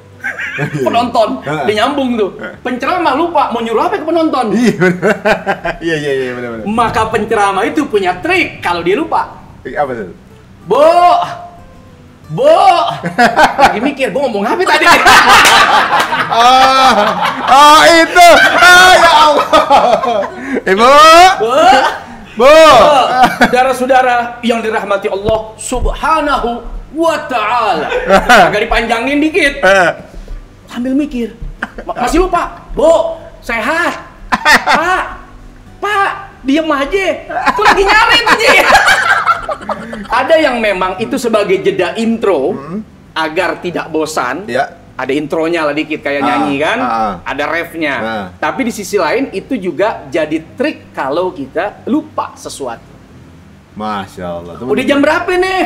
Speaker 2: Penonton, dia nyambung tuh. Penceramah lupa, mau nyuruh apa ke penonton?
Speaker 3: Iya, benar.
Speaker 2: Maka penceramah itu punya trik kalau dia lupa.
Speaker 3: Apa tuh?
Speaker 2: Bo, lagi mikir, Bo ngomong apa tadi?
Speaker 3: Itu, ya Allah. Bu,
Speaker 2: saudara-saudara yang dirahmati Allah Subhanahu wa Ta'ala. Agak dipanjangin dikit. Sambil mikir, masih lupa. Bo, sehat. Pak, diem aja. Aku lagi nyari tuh, Ji. Ada yang memang itu sebagai jeda intro agar tidak bosan. Ya. Ada intronya lah dikit kayak nyanyi kan. Ada refnya. Tapi di sisi lain itu juga jadi trik kalau kita lupa sesuatu.
Speaker 3: Masya Allah.
Speaker 2: Udah jam berapa nih?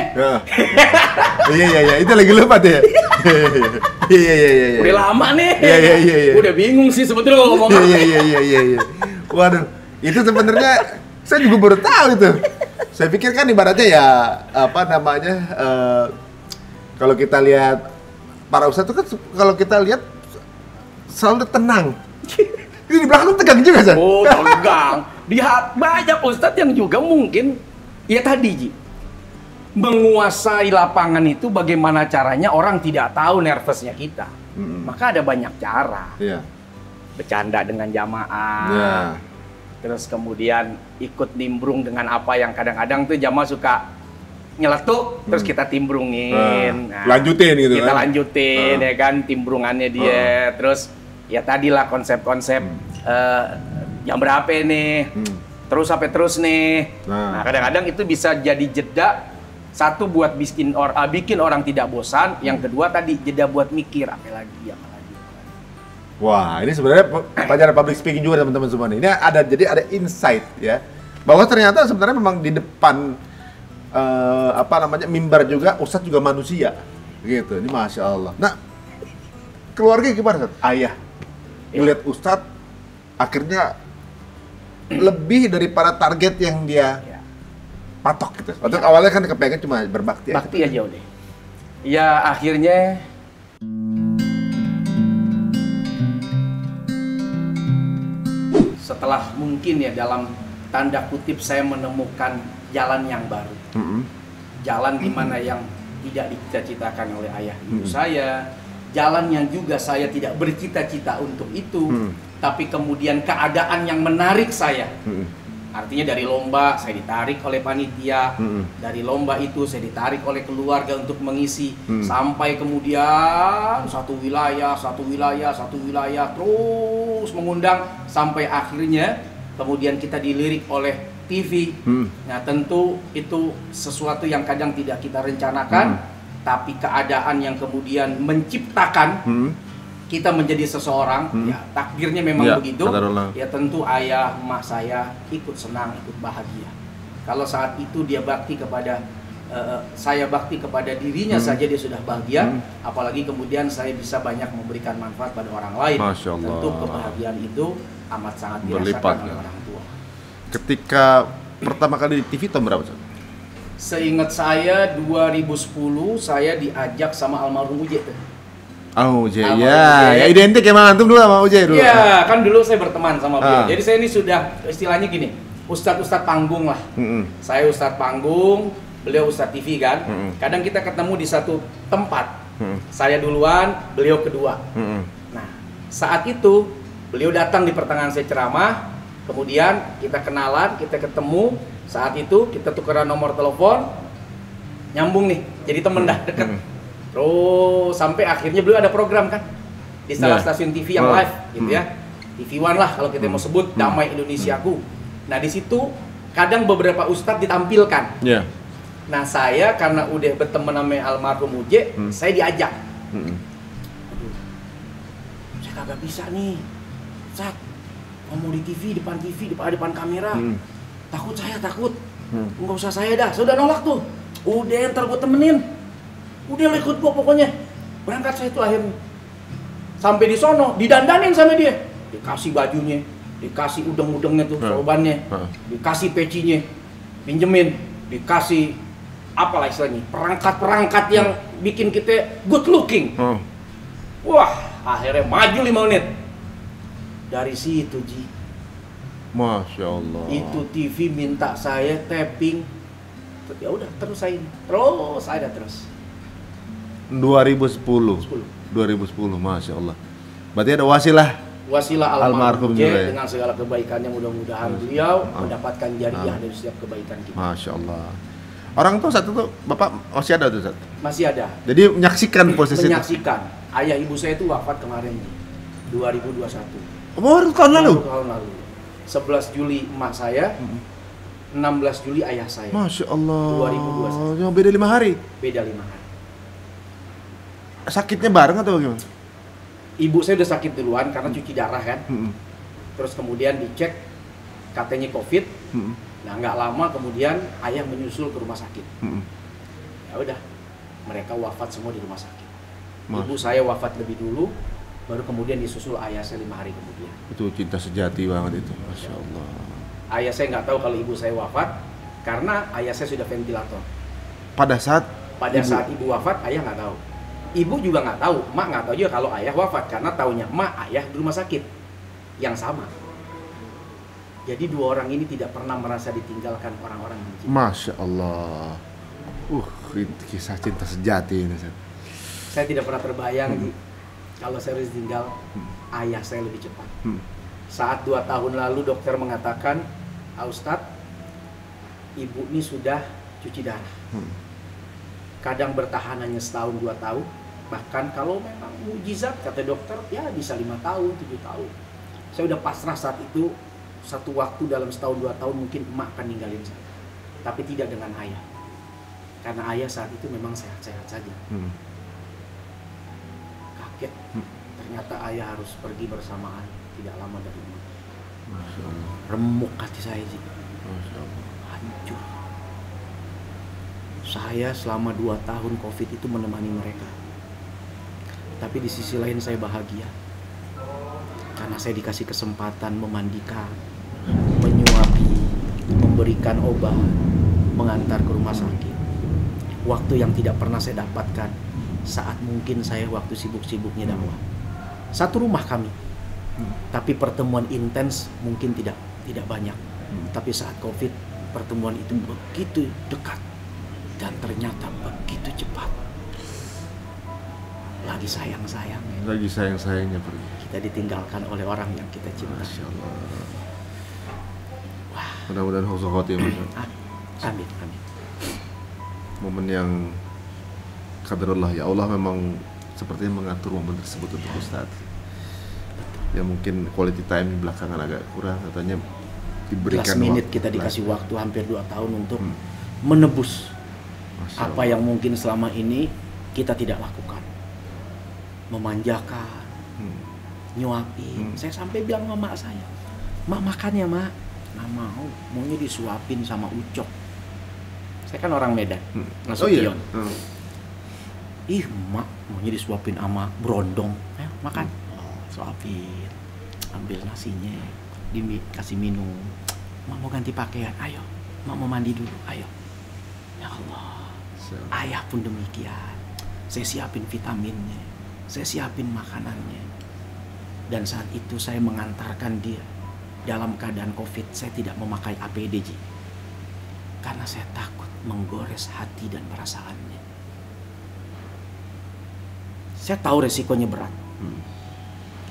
Speaker 3: Iya. Itu lagi lupa tuh. Iya.
Speaker 2: Udah lama nih.
Speaker 3: Iya.
Speaker 2: Udah bingung sih sebetulnya ngomong apa.
Speaker 3: Iya. Waduh, itu sebenarnya saya juga baru tahu itu. Saya pikir kan ibaratnya ya apa namanya kalau kita lihat para ustadz itu kan kalau kita lihat selalu tenang. Ini di belakang tegang juga, San.
Speaker 2: Oh, tegang. Lihat banyak ustadz yang juga mungkin ya tadi, Ji. Menguasai lapangan itu bagaimana caranya orang tidak tahu nervousnya kita. Maka ada banyak cara.
Speaker 3: Iya.
Speaker 2: Bercanda dengan jamaah.
Speaker 3: Iya.
Speaker 2: Terus kemudian ikut nimbrung dengan apa yang kadang-kadang tuh jamaah suka nyeletuk, terus kita timbrungin. Nah,
Speaker 3: lanjutin gitu
Speaker 2: kita
Speaker 3: kan?
Speaker 2: lanjutin ya kan timbrungannya dia. Terus ya tadilah konsep-konsep jam berapa nih, terus sampai terus nih. Nah kadang-kadang itu bisa jadi jeda. Satu buat bikin orang tidak bosan, yang kedua tadi jeda buat mikir apa lagi.
Speaker 3: Wah, ini sebenarnya pelajaran public speaking juga teman-teman semua nih. Ini ada insight ya, bahwa ternyata sebenarnya memang di depan mimbar juga ustadz juga manusia, gitu. Ini masya Allah. Nah, keluarga gimana, Ustadz? Ayah ngeliat ustadz akhirnya lebih daripada target yang dia patok gitu. Waktu awalnya kan kepengen cuma berbakti.
Speaker 2: Bakti aja udah. Ya akhirnya setelah mungkin ya dalam tanda kutip saya menemukan jalan yang baru. Jalan dimana yang tidak dicita-citakan oleh ayah ibu saya. Jalan yang juga saya tidak bercita-cita untuk itu. Tapi kemudian keadaan yang menarik saya. Artinya dari lomba saya ditarik oleh panitia. Dari lomba itu saya ditarik oleh keluarga untuk mengisi. Sampai kemudian satu wilayah terus mengundang. Sampai akhirnya kemudian kita dilirik oleh TV. Nah tentu itu sesuatu yang kadang tidak kita rencanakan. Tapi keadaan yang kemudian menciptakan kita menjadi seseorang, ya takdirnya memang begitu. Ya tentu ayah, emak saya ikut senang, ikut bahagia. Kalau saat itu dia bakti kepada saya bakti kepada dirinya saja dia sudah bahagia, apalagi kemudian saya bisa banyak memberikan manfaat pada orang lain.
Speaker 3: Masya Allah.
Speaker 2: Tentu kebahagiaan itu amat sangat dirasakan oleh orang tua.
Speaker 3: Ketika pertama kali di TV tahun berapa, Ustadz?
Speaker 2: Seingat saya 2010 saya diajak sama almarhum Uje tuh.
Speaker 3: Oh, Uje. Ya identik emang antum dulu sama Uje dulu.
Speaker 2: Iya, kan dulu saya berteman sama beliau. Jadi saya ini sudah istilahnya gini, ustadz panggung lah. Saya ustadz panggung, beliau ustadz TV kan. Kadang kita ketemu di satu tempat. Saya duluan, beliau kedua. Nah, saat itu beliau datang di pertengahan saya ceramah, kemudian kita kenalan, kita ketemu. Saat itu kita tukeran nomor telepon, nyambung nih, jadi temen dah deket. Terus sampai akhirnya beliau ada program kan di salah stasiun TV yang live, gitu ya. TV One lah kalau kita mau sebut, Damai Indonesiaku. Nah di situ kadang beberapa ustadz ditampilkan. Nah saya karena udah berteman sama almarhum Uje, saya diajak. Aduh, saya kagak bisa nih, Ustadz, ngomong di TV, depan kamera. Takut. Nggak usah saya dah, saya udah nolak tuh. Udah ntar gue temenin. Udah ikut gue pokoknya. Berangkat saya itu akhirnya. Sampai di sono, didandanin sama dia. Dikasih bajunya, dikasih udeng-udengnya tuh, sorbannya, dikasih pecinya, pinjemin, dikasih apalah istilahnya, perangkat-perangkat yang bikin kita good looking. Wah, akhirnya maju 5 menit. Dari situ, Ji.
Speaker 3: Masya Allah.
Speaker 2: Itu TV minta saya tapping. Ya udah terus saya terus.
Speaker 3: 2010, Masya Allah. Berarti ada wasilah
Speaker 2: almarhum
Speaker 3: juga ya?
Speaker 2: Dengan segala kebaikannya mudah-mudahan beliau mendapatkan jariah dari setiap kebaikan kita.
Speaker 3: Masya Allah. Orang tuh satu tuh Bapak masih ada tuh Ustaz?
Speaker 2: Masih ada.
Speaker 3: Jadi menyaksikan posisi itu?
Speaker 2: Menyaksikan. Ayah ibu saya itu wafat kemarin 2021.
Speaker 3: Baru tahun lalu?
Speaker 2: 11 Juli emak saya, 16 Juli ayah saya.
Speaker 3: Masya Allah.
Speaker 2: 2021.
Speaker 3: Yang beda 5 hari?
Speaker 2: Beda 5 hari.
Speaker 3: Sakitnya bareng atau bagaimana?
Speaker 2: Ibu saya udah sakit duluan karena cuci darah kan. Terus kemudian dicek katanya COVID. Nah nggak lama kemudian ayah menyusul ke rumah sakit. Ya udah, mereka wafat semua di rumah sakit. Ibu saya wafat lebih dulu, baru kemudian disusul ayah saya 5 hari kemudian.
Speaker 3: Itu cinta sejati banget itu, Masya Allah.
Speaker 2: Ayah saya nggak tahu kalau ibu saya wafat, Karena ayah saya sudah ventilator.
Speaker 3: Pada saat
Speaker 2: ibu wafat, ayah nggak tahu. Ibu juga nggak tahu, mak nggak tahu juga kalau ayah wafat, karena taunya mak ayah di rumah sakit yang sama. Jadi dua orang ini tidak pernah merasa ditinggalkan orang-orang yang cinta.
Speaker 3: Masya Allah. Kisah cinta sejati ini.
Speaker 2: Saya tidak pernah terbayang kalau saya harus tinggal ayah saya lebih cepat. Saat 2 tahun lalu dokter mengatakan, Ustadz, ibu ini sudah cuci darah. Kadang bertahan hanya setahun 2 tahun. Bahkan kalau memang mujizat kata dokter, ya bisa 5 tahun, 7 tahun. Saya udah pasrah saat itu. Satu waktu dalam setahun 2 tahun mungkin emak akan ninggalin saya. Tapi tidak dengan ayah. Karena ayah saat itu memang sehat-sehat saja. Kaget. Ternyata ayah harus pergi bersamaan. Tidak lama dari emak. Remuk hati saya sih. Hancur. Saya selama 2 tahun COVID itu menemani mereka. Tapi di sisi lain saya bahagia. Karena saya dikasih kesempatan memandikan, menyuapi, memberikan obat, mengantar ke rumah sakit. Waktu yang tidak pernah saya dapatkan saat mungkin saya waktu sibuk-sibuknya dakwah. Satu rumah kami. Tapi pertemuan intens mungkin tidak banyak. Tapi saat COVID, pertemuan itu begitu dekat dan ternyata begitu cepat. Lagi sayang-sayangnya.
Speaker 3: Lagi sayang-sayangnya pergi.
Speaker 2: Kita ditinggalkan oleh orang yang kita cinta.
Speaker 3: Masya Allah.
Speaker 2: Wah.
Speaker 3: Mudah-mudahan husnul khotimah.
Speaker 2: Amin, amin.
Speaker 3: Momen yang qadarullah, ya Allah memang sepertinya mengatur momen tersebut untuk Ustadz. Ya mungkin quality time belakangan agak kurang, katanya diberikan
Speaker 2: last minute kita dikasih waktu hampir 2 tahun untuk menebus apa yang mungkin selama ini kita tidak lakukan. Memanjakan, nyuapin. Saya sampai bilang sama mak saya, mak makan ya mak. Nggak mau, maunya disuapin sama Ucok. Saya kan orang Medan, Nasution. Ih mak, maunya disuapin sama Brondong. Makan, suapin, ambil nasinya, dikasih minum. Mak mau ganti pakaian, ayo. Mak mau mandi dulu, ayo. Ya Allah, ayah pun demikian. Saya siapin vitaminnya, saya siapin makanannya. Dan saat itu saya mengantarkan dia dalam keadaan COVID. Saya tidak memakai APD, Ji. Karena saya takut menggores hati dan perasaannya. Saya tahu resikonya berat.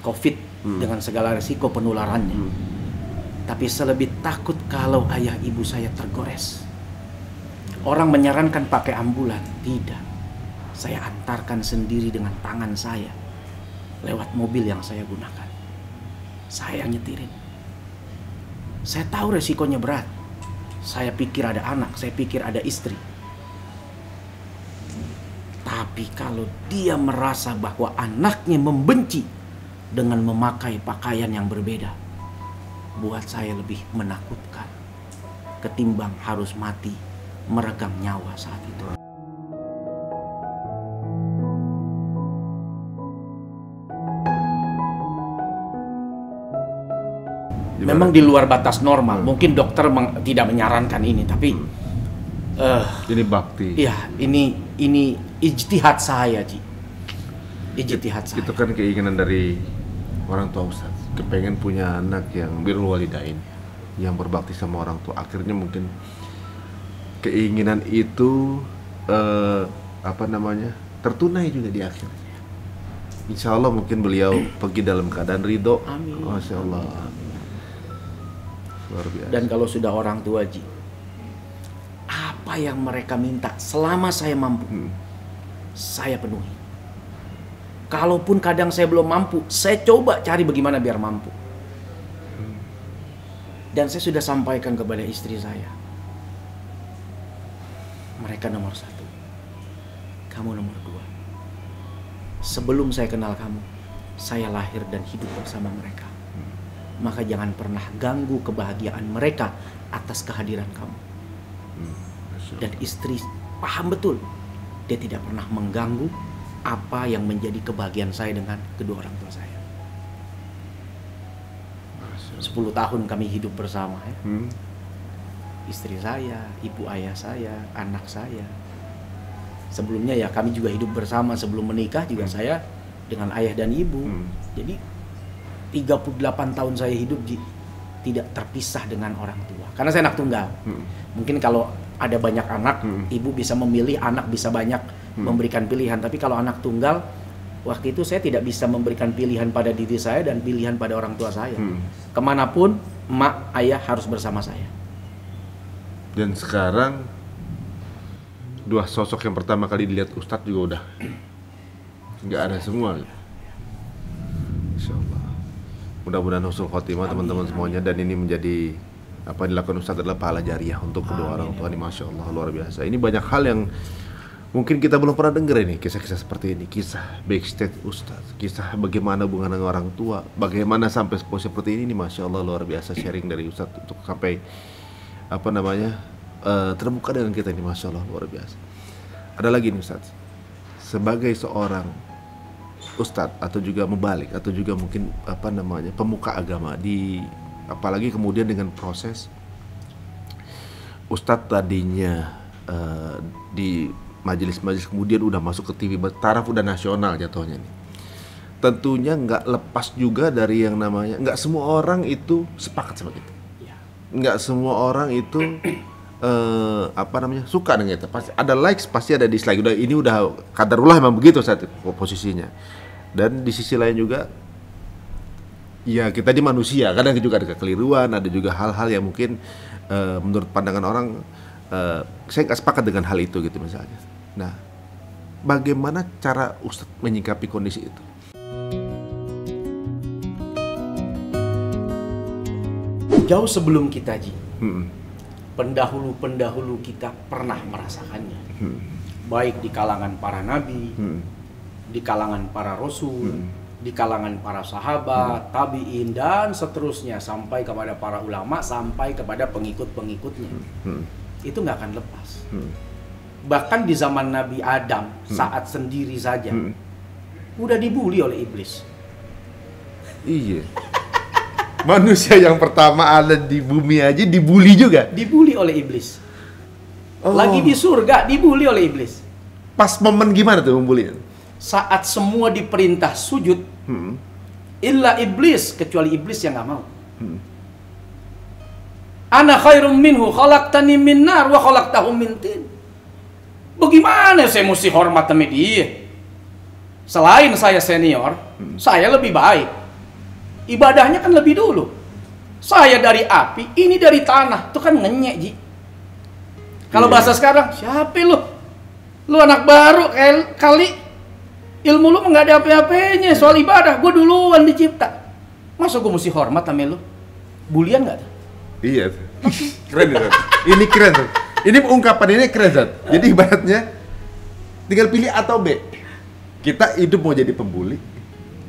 Speaker 2: COVID dengan segala resiko penularannya. Tapi saya lebih takut kalau ayah ibu saya tergores. Orang menyarankan pakai ambulan, tidak. Saya antarkan sendiri dengan tangan saya lewat mobil yang saya gunakan. Saya nyetirin. Saya tahu resikonya berat. Saya pikir ada anak, saya pikir ada istri. Tapi kalau dia merasa bahwa anaknya membenci dengan memakai pakaian yang berbeda, buat saya lebih menakutkan ketimbang harus mati meregang nyawa saat itu. Memang di luar batas normal. Mungkin dokter tidak menyarankan ini, tapi
Speaker 3: ini bakti.
Speaker 2: Iya, ini ijtihad saya, Ji. Ijtihad saya.
Speaker 3: Itu kan keinginan dari orang tua Ustaz. Kepengen punya anak yang birrul walidain, yang berbakti sama orang tua. Akhirnya mungkin keinginan itu tertunai juga di akhir. Insya Allah mungkin beliau pergi dalam keadaan ridho.
Speaker 2: Amin.
Speaker 3: Masya Allah. Luar biasa.
Speaker 2: Dan kalau sudah orang tua, Ji, apa yang mereka minta selama saya mampu, saya penuhi. Kalaupun kadang saya belum mampu, saya coba cari bagaimana biar mampu. Dan saya sudah sampaikan kepada istri saya, mereka nomor 1, kamu nomor 2. Sebelum saya kenal kamu, saya lahir dan hidup bersama mereka. Maka jangan pernah ganggu kebahagiaan mereka atas kehadiran kamu. Dan istri paham betul, dia tidak pernah mengganggu apa yang menjadi kebahagiaan saya dengan kedua orang tua saya. 10 tahun kami hidup bersama ya. istri saya, ibu ayah saya, anak saya. Sebelumnya ya kami juga hidup bersama, sebelum menikah juga saya dengan ayah dan ibu. Jadi 38 tahun saya hidup tidak terpisah dengan orang tua. Karena saya anak tunggal. Mungkin kalau ada banyak anak, ibu bisa memilih, anak bisa banyak memberikan pilihan. Tapi kalau anak tunggal, waktu itu saya tidak bisa memberikan pilihan pada diri saya dan pilihan pada orang tua saya. Kemanapun, emak, ayah harus bersama saya.
Speaker 3: Dan sekarang, dua sosok yang pertama kali dilihat Ustadz juga udah nggak ada semua. Insya Allah. Mudah-mudahan husnul khotimah teman-teman semuanya, dan ini menjadi apa yang dilakukan Ustadz adalah pahala jariah untuk kedua orang tua ini. Masya Allah, luar biasa. Ini banyak hal yang mungkin kita belum pernah dengar ini, kisah-kisah seperti ini, kisah backstage Ustadz, kisah bagaimana hubungan dengan orang tua, bagaimana sampai seperti ini, Masya Allah, luar biasa sharing dari Ustadz untuk sampai terbuka dengan kita ini, Masya Allah, luar biasa. Ada lagi nih Ustadz, sebagai seorang Ustadz atau juga mubalik atau juga mungkin pemuka agama apalagi kemudian dengan proses Ustadz tadinya di majelis-majelis kemudian udah masuk ke TV taraf udah nasional jatuhnya nih. Tentunya nggak lepas juga dari yang namanya, nggak semua orang itu sepakat sama kita. Nggak semua orang itu suka dengan kita. Pasti ada likes, pasti ada dislike. Ini udah qadarullah memang begitu saat posisinya. Dan di sisi lain juga ya kita di manusia, kadang juga ada kekeliruan, ada juga hal-hal yang mungkin menurut pandangan orang saya nggak sepakat dengan hal itu gitu misalnya. Nah, bagaimana cara Ustadz menyikapi kondisi itu?
Speaker 2: Jauh sebelum kita pendahulu-pendahulu kita pernah merasakannya. Baik di kalangan para nabi, di kalangan para rasul, di kalangan para sahabat, tabi'in, dan seterusnya sampai kepada para ulama, sampai kepada pengikut-pengikutnya. Itu nggak akan lepas. Bahkan di zaman Nabi Adam, saat sendiri saja, udah dibully oleh iblis.
Speaker 3: Iya. Manusia yang pertama ada di bumi aja dibully juga.
Speaker 2: Dibully oleh iblis. Lagi di surga dibully oleh iblis.
Speaker 3: Pas momen gimana tuh membully?
Speaker 2: Saat semua diperintah sujud, illa iblis, kecuali iblis yang nggak mau. Ana khairum minhu, khalaqtani min nar wa khalaqtahu min tin. Bagaimana saya mesti hormat sama dia? Selain saya senior, saya lebih baik. Ibadahnya kan lebih dulu. Saya dari api, ini dari tanah. Itu kan ngenyek, Ji. Kalau bahasa sekarang, siapa lu? Lu anak baru kali. Ilmu lu nggak ada apa-apanya soal ibadah. Gue duluan dicipta. Masa gue mesti hormat sama lu? Bulian nggak tuh?
Speaker 3: Iya. Keren tuh. Ini keren tuh. Ini ungkapan ini keren tuh. Jadi ibaratnya tinggal pilih A atau B. Kita hidup mau jadi pembuli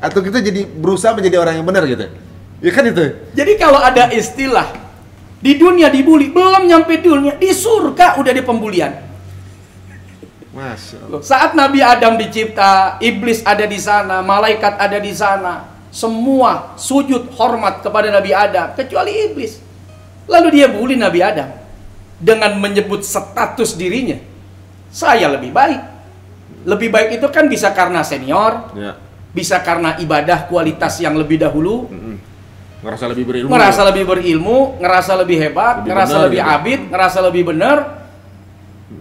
Speaker 3: atau kita jadi berusaha menjadi orang yang benar gitu. Ya kan itu. Jadi
Speaker 2: kalau ada istilah di dunia dibully, belum nyampe dunia, di surga udah di pembulian.
Speaker 3: Masya Allah.
Speaker 2: Saat Nabi Adam dicipta, iblis ada di sana, malaikat ada di sana, semua sujud hormat kepada Nabi Adam kecuali iblis. Lalu dia bully Nabi Adam dengan menyebut status dirinya. Saya lebih baik. Lebih baik itu kan bisa karena senior, bisa karena ibadah kualitas yang lebih dahulu,
Speaker 3: ngerasa lebih berilmu,
Speaker 2: ngerasa lebih hebat, ngerasa bener, lebih abid, ngerasa lebih benar.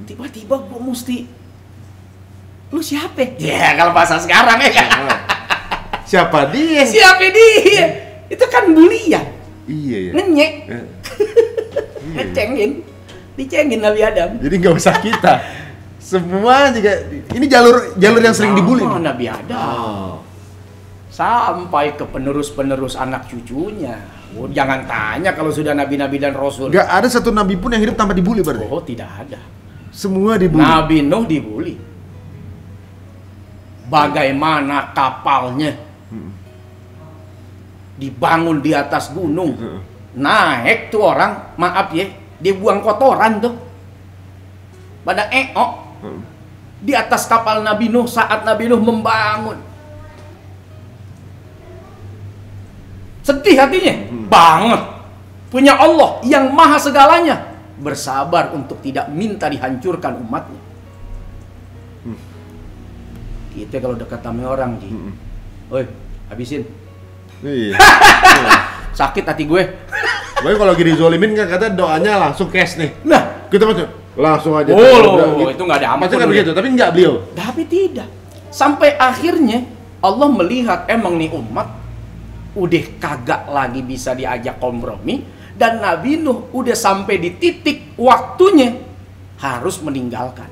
Speaker 2: Tiba-tiba gue mesti, lu siapa? Ya kalau bahasa sekarang ya.
Speaker 3: Siapa dia?
Speaker 2: Itu kan bulian.
Speaker 3: Iya ya.
Speaker 2: Ngenyek. Dicengin Nabi Adam.
Speaker 3: Jadi nggak usah kita. Semua juga ini jalur yang sering dibully.
Speaker 2: Nabi Adam. Sampai ke penerus-penerus anak cucunya. Jangan tanya kalau sudah nabi-nabi dan rasul.
Speaker 3: Gak ada satu nabi pun yang hidup tanpa dibully berarti.
Speaker 2: Oh, tidak ada.
Speaker 3: Semua dibully.
Speaker 2: Nabi Nuh dibully. Bagaimana kapalnya dibangun di atas gunung. Naik tuh orang, maaf ya, dia buang kotoran tuh. Pada di atas kapal Nabi Nuh saat Nabi Nuh membangun. Sedih hatinya banget. Punya Allah yang maha segalanya, bersabar untuk tidak minta dihancurkan umatnya. Kita kalau dekat sama orang, Ji, oi, habisin.
Speaker 3: Iya.
Speaker 2: Sakit hati gue.
Speaker 3: Tapi kalau gini zolimin kan kata doanya langsung cash nih.
Speaker 2: Nah,
Speaker 3: Kita macam langsung aja.
Speaker 2: oh, itu nggak ada ampun.
Speaker 3: Pasti kan begitu, tapi enggak beliau.
Speaker 2: Tapi tidak. Sampai akhirnya Allah melihat emang nih umat udah kagak lagi bisa diajak kompromi, dan Nabi Nuh udah sampai di titik waktunya harus meninggalkan.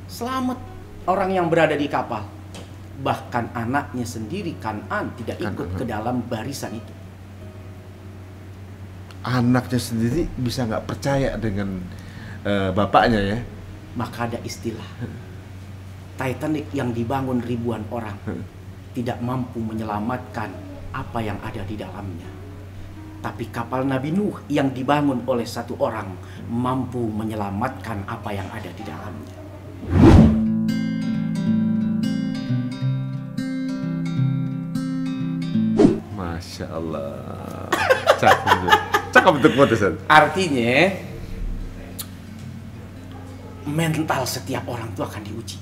Speaker 2: Selamat orang yang berada di kapal. Bahkan anaknya sendiri Kan'an tidak ikut ke dalam barisan itu.
Speaker 3: Anaknya sendiri bisa nggak percaya dengan bapaknya ya.
Speaker 2: Maka ada istilah Titanic yang dibangun ribuan orang tidak mampu menyelamatkan apa yang ada di dalamnya. Tapi kapal Nabi Nuh yang dibangun oleh satu orang mampu menyelamatkan apa yang ada di dalamnya.
Speaker 3: Masya Allah. Cakep untuk putusan.
Speaker 2: Artinya mental setiap orang itu akan diuji.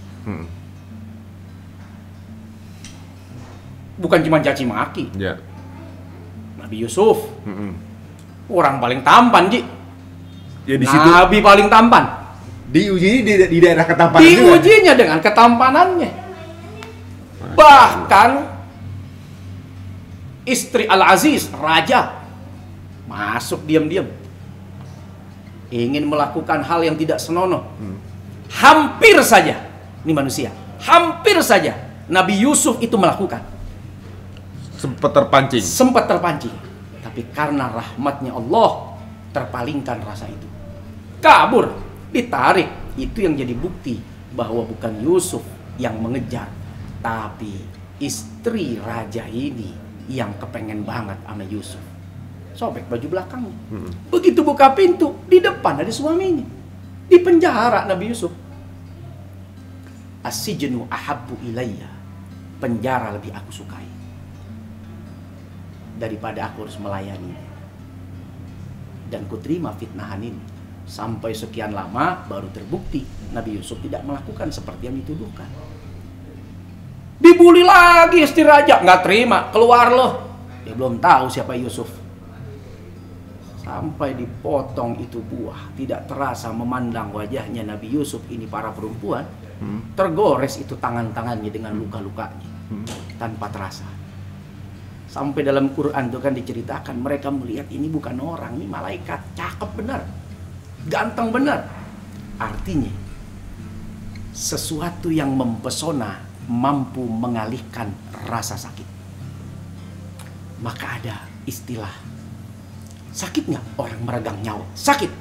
Speaker 2: Bukan cuma caci maki.
Speaker 3: Ya.
Speaker 2: Nabi Yusuf orang paling tampan, Ji.
Speaker 3: Ya di situ
Speaker 2: Nabi paling tampan.
Speaker 3: diuji di daerah ketampanan juga.
Speaker 2: Diujinya dengan ketampanannya. Bahkan istri Al-Aziz, raja, masuk diam-diam. Ingin melakukan hal yang tidak senonoh. Hampir saja, ini manusia, hampir saja Nabi Yusuf itu melakukan.
Speaker 3: Sempat terpancing.
Speaker 2: Sempat terpancing. Tapi karena rahmatnya Allah, terpalingkan rasa itu. Kabur, ditarik. Itu yang jadi bukti bahwa bukan Yusuf yang mengejar, tapi istri raja ini yang kepengen banget sama Yusuf. Sobek baju belakangnya. Begitu buka pintu, di depan ada suaminya. Di penjara Nabi Yusuf. As-sijnu ahabbu ilayya. Penjara lebih aku sukai daripada aku harus melayani. Dan kuterima fitnahan ini. Sampai sekian lama baru terbukti Nabi Yusuf tidak melakukan seperti yang dituduhkan. Dibully lagi istri raja, nggak terima, keluar loh. Dia belum tahu siapa Yusuf. Sampai dipotong itu buah, tidak terasa memandang wajahnya Nabi Yusuf ini para perempuan. Tergores itu tangan-tangannya dengan luka-lukanya tanpa terasa. Sampai dalam Quran itu kan diceritakan mereka melihat ini bukan orang, ini malaikat, cakep benar, ganteng benar. Artinya sesuatu yang mempesona mampu mengalihkan rasa sakit. Maka ada istilah, sakit nggak orang meregang nyawa? Sakit.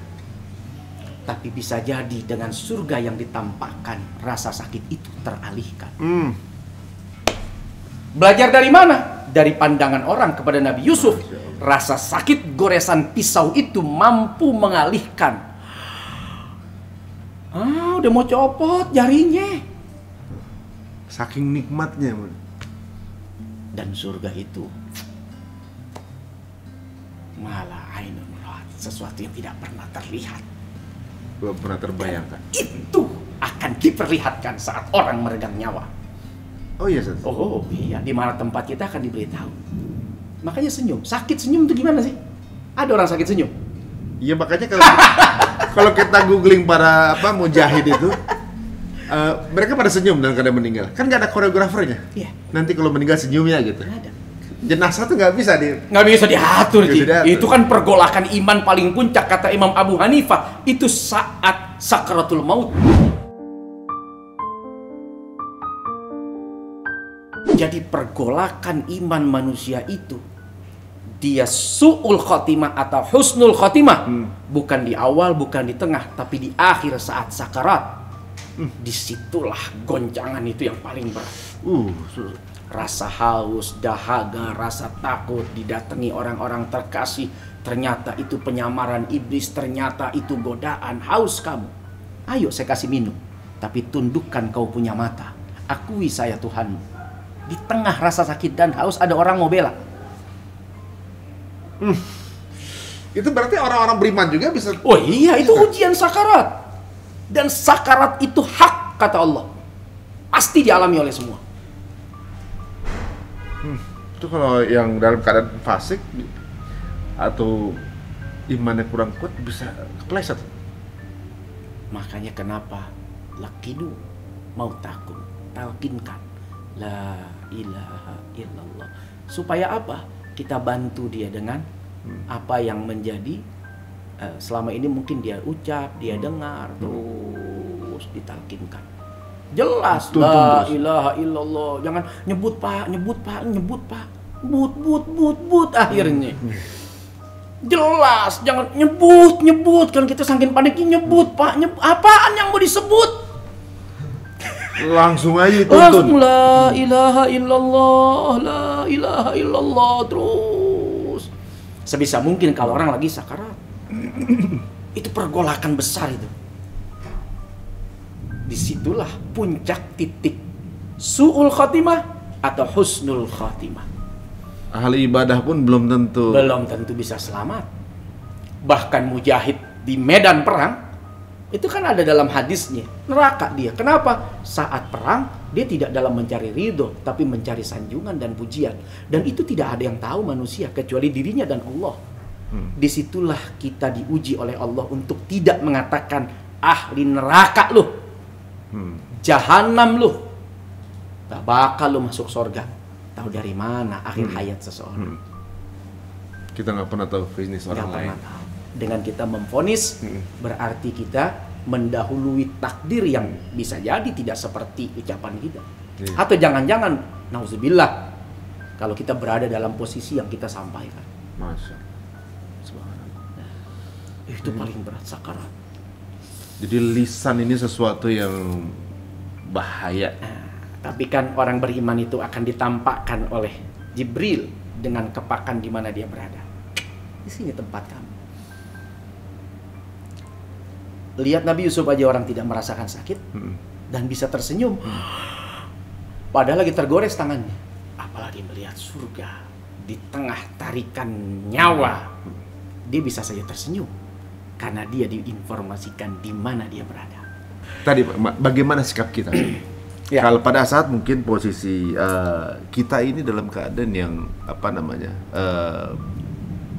Speaker 2: Tapi bisa jadi dengan surga yang ditampakkan rasa sakit itu teralihkan. Belajar dari mana? Dari pandangan orang kepada Nabi Yusuf. Rasa sakit goresan pisau itu mampu mengalihkan. Udah mau copot jarinya.
Speaker 3: Saking nikmatnya.
Speaker 2: Dan surga itu malah ainun ra'at, sesuatu yang tidak pernah terlihat.
Speaker 3: Belum pernah terbayangkan.
Speaker 2: Itu akan diperlihatkan saat orang meregang nyawa.
Speaker 3: Oh iya, Ustaz.
Speaker 2: Oh iya, di mana tempat kita akan diberitahu. Makanya senyum. Sakit senyum itu gimana sih? Ada orang sakit senyum?
Speaker 3: Iya, makanya kalau kita googling para mujahid itu, mereka pada senyum dan kadang meninggal. Kan nggak ada koreografernya.
Speaker 2: Iya.
Speaker 3: Nanti kalau meninggal senyumnya gitu.
Speaker 2: Nggak ada.
Speaker 3: Jenazah tuh nggak bisa
Speaker 2: nggak bisa diatur, Ji.
Speaker 3: Diatur.
Speaker 2: Itu kan pergolakan iman paling puncak kata Imam Abu Hanifah. Itu saat sakaratul maut. Jadi pergolakan iman manusia itu dia su'ul khotimah atau husnul khotimah. Bukan di awal, bukan di tengah, tapi di akhir saat sakarat. Disitulah goncangan itu yang paling berat. Rasa haus, dahaga, rasa takut, didatangi orang-orang terkasih. Ternyata itu penyamaran iblis, ternyata itu godaan. Haus kamu, ayo saya kasih minum. Tapi tundukkan kau punya mata. Akui saya Tuhanmu. Di tengah rasa sakit dan haus ada orang mau bela.
Speaker 3: Itu berarti orang-orang beriman juga bisa.
Speaker 2: Oh iya, itu ujian sakarat. Dan sakarat itu hak, kata Allah. Pasti dialami oleh semua.
Speaker 3: Itu kalau yang dalam keadaan fasik atau imannya kurang kuat bisa kepleset.
Speaker 2: Makanya kenapa lakinu mau takun, talkinkan la ilaha illallah. Supaya apa? Kita bantu dia dengan apa yang menjadi selama ini mungkin dia ucap, dia dengar, terus ditalkinkan. Jelas la ilaha illallah. Jangan nyebut Pak, nyebut Pak, nyebut Pak. But akhirnya. Jelas, jangan nyebut kan kita saking paniknya nyebut Pak, apaan yang mau disebut?
Speaker 3: Langsung aja tuntun.
Speaker 2: Langsung la ilaha illallah, la ilaha illallah terus. Sebisa mungkin kalau orang lagi sakarat. Itu pergolakan besar itu. Disitulah puncak titik su'ul khatimah atau husnul khatimah.
Speaker 3: Ahli ibadah pun belum tentu
Speaker 2: bisa selamat. Bahkan mujahid di medan perang itu kan ada dalam hadisnya, neraka dia. Kenapa? Saat perang dia tidak dalam mencari ridho, tapi mencari sanjungan dan pujian. Dan itu tidak ada yang tahu manusia kecuali dirinya dan Allah. Disitulah kita diuji oleh Allah untuk tidak mengatakan ahli neraka lu, jahanam lu, gak bakal lu masuk surga. Tahu dari mana akhir hayat seseorang?
Speaker 3: Kita nggak pernah tahu bisnis orang lain.
Speaker 2: Dengan kita memvonis, berarti kita mendahului takdir yang bisa jadi tidak seperti ucapan kita. Atau jangan-jangan, nauzubillah, kalau kita berada dalam posisi yang kita sampaikan.
Speaker 3: Masya.
Speaker 2: Itu paling berat sakarat.
Speaker 3: Jadi lisan ini sesuatu yang bahaya.
Speaker 2: Tapi kan orang beriman itu akan ditampakkan oleh Jibril dengan kepakan di mana dia berada. Di sini tempat kamu. Lihat Nabi Yusuf aja orang tidak merasakan sakit dan bisa tersenyum. Padahal lagi tergores tangannya. Apalagi melihat surga di tengah tarikan nyawa. Dia bisa saja tersenyum karena dia diinformasikan di mana dia berada.
Speaker 3: Tadi bagaimana sikap kita? Ya. Kalau pada saat mungkin posisi kita ini dalam keadaan yang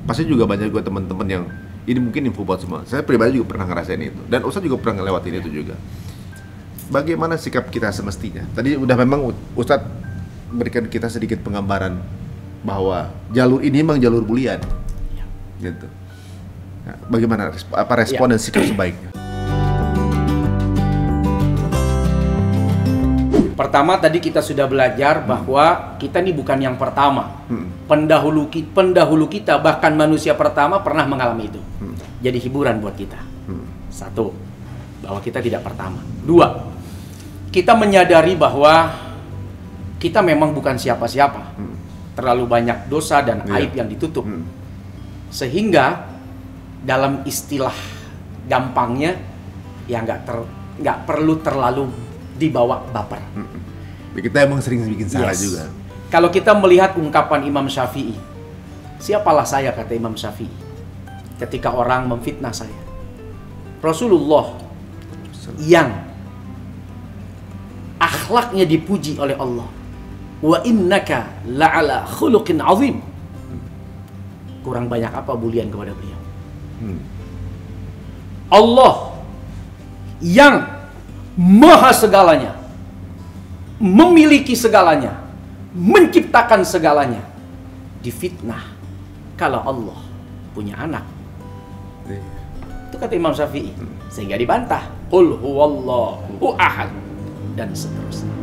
Speaker 3: pasti juga banyak juga teman-teman yang ini mungkin info buat semua. Saya pribadi juga pernah ngerasain itu dan Ustadz juga pernah ngelewatin itu juga. Bagaimana sikap kita semestinya? Tadi udah memang Ustadz berikan kita sedikit penggambaran bahwa jalur ini memang jalur bulian, gitu. Nah, bagaimana respon dan sikap sebaiknya?
Speaker 2: Pertama tadi kita sudah belajar bahwa kita ini bukan yang pertama. Pendahulu kita bahkan manusia pertama pernah mengalami itu. Jadi hiburan buat kita. Satu, bahwa kita tidak pertama. Dua, kita menyadari bahwa kita memang bukan siapa-siapa. Terlalu banyak dosa dan aib yang ditutup. Sehingga dalam istilah gampangnya ya nggak perlu terlalu dibawa baper.
Speaker 3: Kita emang sering bikin salah juga.
Speaker 2: Kalau kita melihat ungkapan Imam Syafi'i, siapalah saya, kata Imam Syafi'i, ketika orang memfitnah saya. Rasulullah yang akhlaknya dipuji oleh Allah. Wa innaka la'ala khuluqin azim. Kurang banyak apa bulian kepada beliau. Allah yang maha segalanya, memiliki segalanya, menciptakan segalanya, difitnah kalau Allah punya anak. Itu kata Imam Syafi'i. Sehingga dibantah, qul huwallahu ahad, dan seterusnya.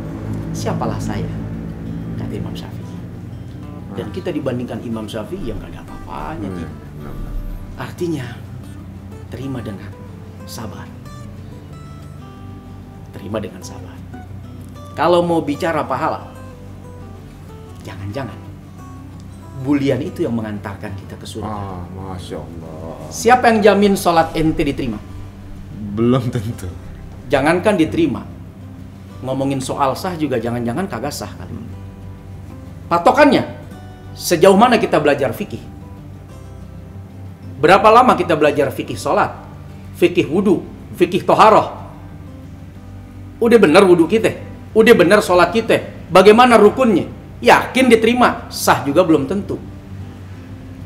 Speaker 2: Siapalah saya, kata Imam Syafi'i. Dan kita dibandingkan Imam Syafi'i yang gak ada apa-apanya. Artinya terima dengan sabar. Terima dengan sabar. Kalau mau bicara pahala, jangan-jangan bulian itu yang mengantarkan kita ke surga.
Speaker 3: Masya Allah.
Speaker 2: Siapa yang jamin sholat ente diterima?
Speaker 3: Belum tentu.
Speaker 2: Jangankan diterima, ngomongin soal sah juga jangan-jangan kagak sah kali. Patokannya, sejauh mana kita belajar fikih? Berapa lama kita belajar fikih sholat, fikih wudu, fikih toharoh? Udah bener wudu kita, udah bener sholat kita, bagaimana rukunnya? Yakin diterima? Sah juga belum tentu.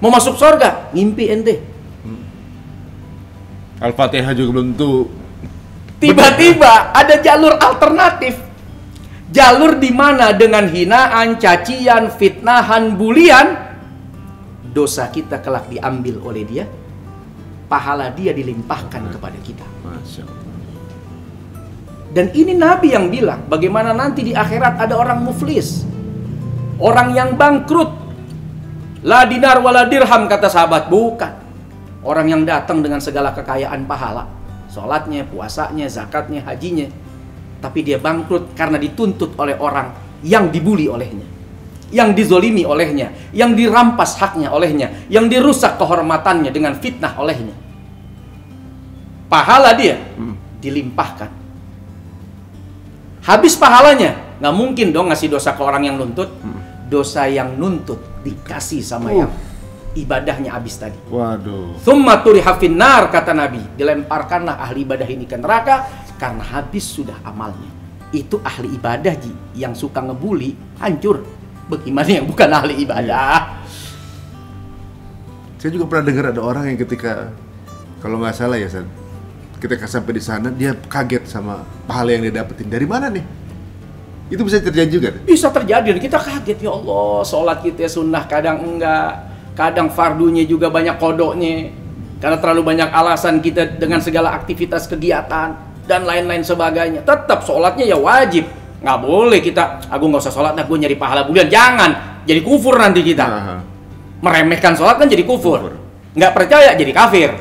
Speaker 2: Mau masuk surga? Ngimpi ente.
Speaker 3: Al-Fatihah juga belum tentu.
Speaker 2: Tiba-tiba ada jalur alternatif. Jalur di mana dengan hinaan, cacian, fitnahan, bulian, dosa kita kelak diambil oleh dia, pahala dia dilimpahkan kepada kita.
Speaker 3: Masya Allah.
Speaker 2: Dan ini Nabi yang bilang, bagaimana nanti di akhirat ada orang muflis, orang yang bangkrut, la dinar wala dirham, kata sahabat. Bukan orang yang datang dengan segala kekayaan pahala, sholatnya, puasanya, zakatnya, hajinya, tapi dia bangkrut karena dituntut oleh orang yang dibuli olehnya, yang dizolimi olehnya, yang dirampas haknya olehnya, yang dirusak kehormatannya dengan fitnah olehnya. Pahala dia dilimpahkan. Habis pahalanya, nggak mungkin dong ngasih dosa ke orang yang nuntut. Dosa yang nuntut dikasih sama yang ibadahnya habis tadi.
Speaker 3: Waduh.
Speaker 2: Tsumma turiha finnar, kata Nabi, dilemparkanlah ahli ibadah ini ke neraka karena habis sudah amalnya. Itu ahli ibadah yang suka ngebully, hancur. Bagaimana yang bukan ahli ibadah?
Speaker 3: Saya juga pernah dengar ada orang yang ketika, kalau nggak salah ya, ketika sampai di sana dia kaget sama pahala yang dia dapetin. Dari mana nih? Itu bisa terjadi juga?
Speaker 2: Bisa terjadi. Kita kaget, ya Allah, sholat kita sunnah kadang enggak, kadang fardunya juga banyak kodoknya, karena terlalu banyak alasan kita dengan segala aktivitas kegiatan dan lain-lain sebagainya. Tetap sholatnya ya wajib. Nggak boleh kita, aku nggak usah sholat, nah gue nyari pahala bulan. Jangan, jadi kufur nanti kita. Meremehkan sholat kan jadi kufur. Nggak percaya jadi kafir.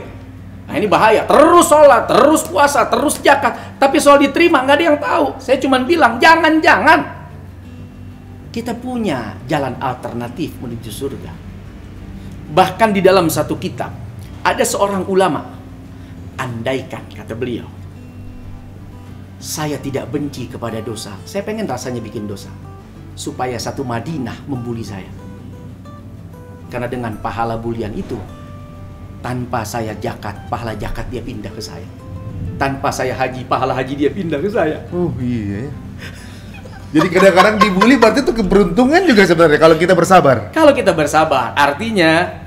Speaker 2: Nah ini bahaya. Terus sholat, terus puasa, terus zakat, tapi soal diterima nggak ada yang tahu. Saya cuma bilang jangan-jangan kita punya jalan alternatif menuju surga. Bahkan di dalam satu kitab ada seorang ulama, andaikan, kata beliau, saya tidak benci kepada dosa, saya pengen rasanya bikin dosa supaya satu Madinah membuli saya. Karena dengan pahala bulian itu, tanpa saya zakat, pahala zakat dia pindah ke saya. Tanpa saya haji, pahala haji dia pindah ke saya.
Speaker 3: Oh iya. Jadi kadang-kadang dibully berarti itu keberuntungan juga sebenarnya kalau kita bersabar.
Speaker 2: Kalau kita bersabar, artinya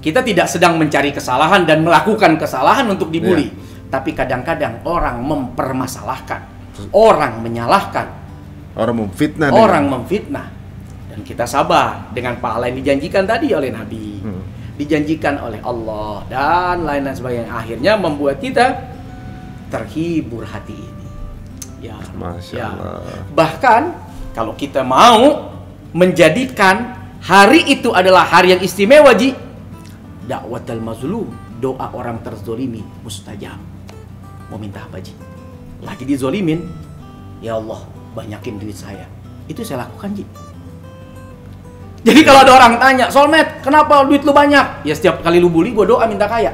Speaker 2: kita tidak sedang mencari kesalahan dan melakukan kesalahan untuk dibully. Tapi kadang-kadang orang mempermasalahkan, orang menyalahkan,
Speaker 3: orang memfitnah.
Speaker 2: Orang memfitnah. Dan kita sabar dengan pahala yang dijanjikan tadi oleh Nabi. Dijanjikan oleh Allah dan lain-lain sebagainya, akhirnya membuat kita terhibur hati ini. Ya,
Speaker 3: Masya Allah.
Speaker 2: Bahkan kalau kita mau menjadikan hari itu adalah hari yang istimewa, dakwatul mazlum, doa orang terzolimi mustajab. Mau minta apa, lagi dizolimin, ya Allah banyakin duit saya, itu saya lakukan, Jadi kalau ada orang tanya, Soulmate, kenapa duit lu banyak? Ya setiap kali lu bully, gue doa minta kaya.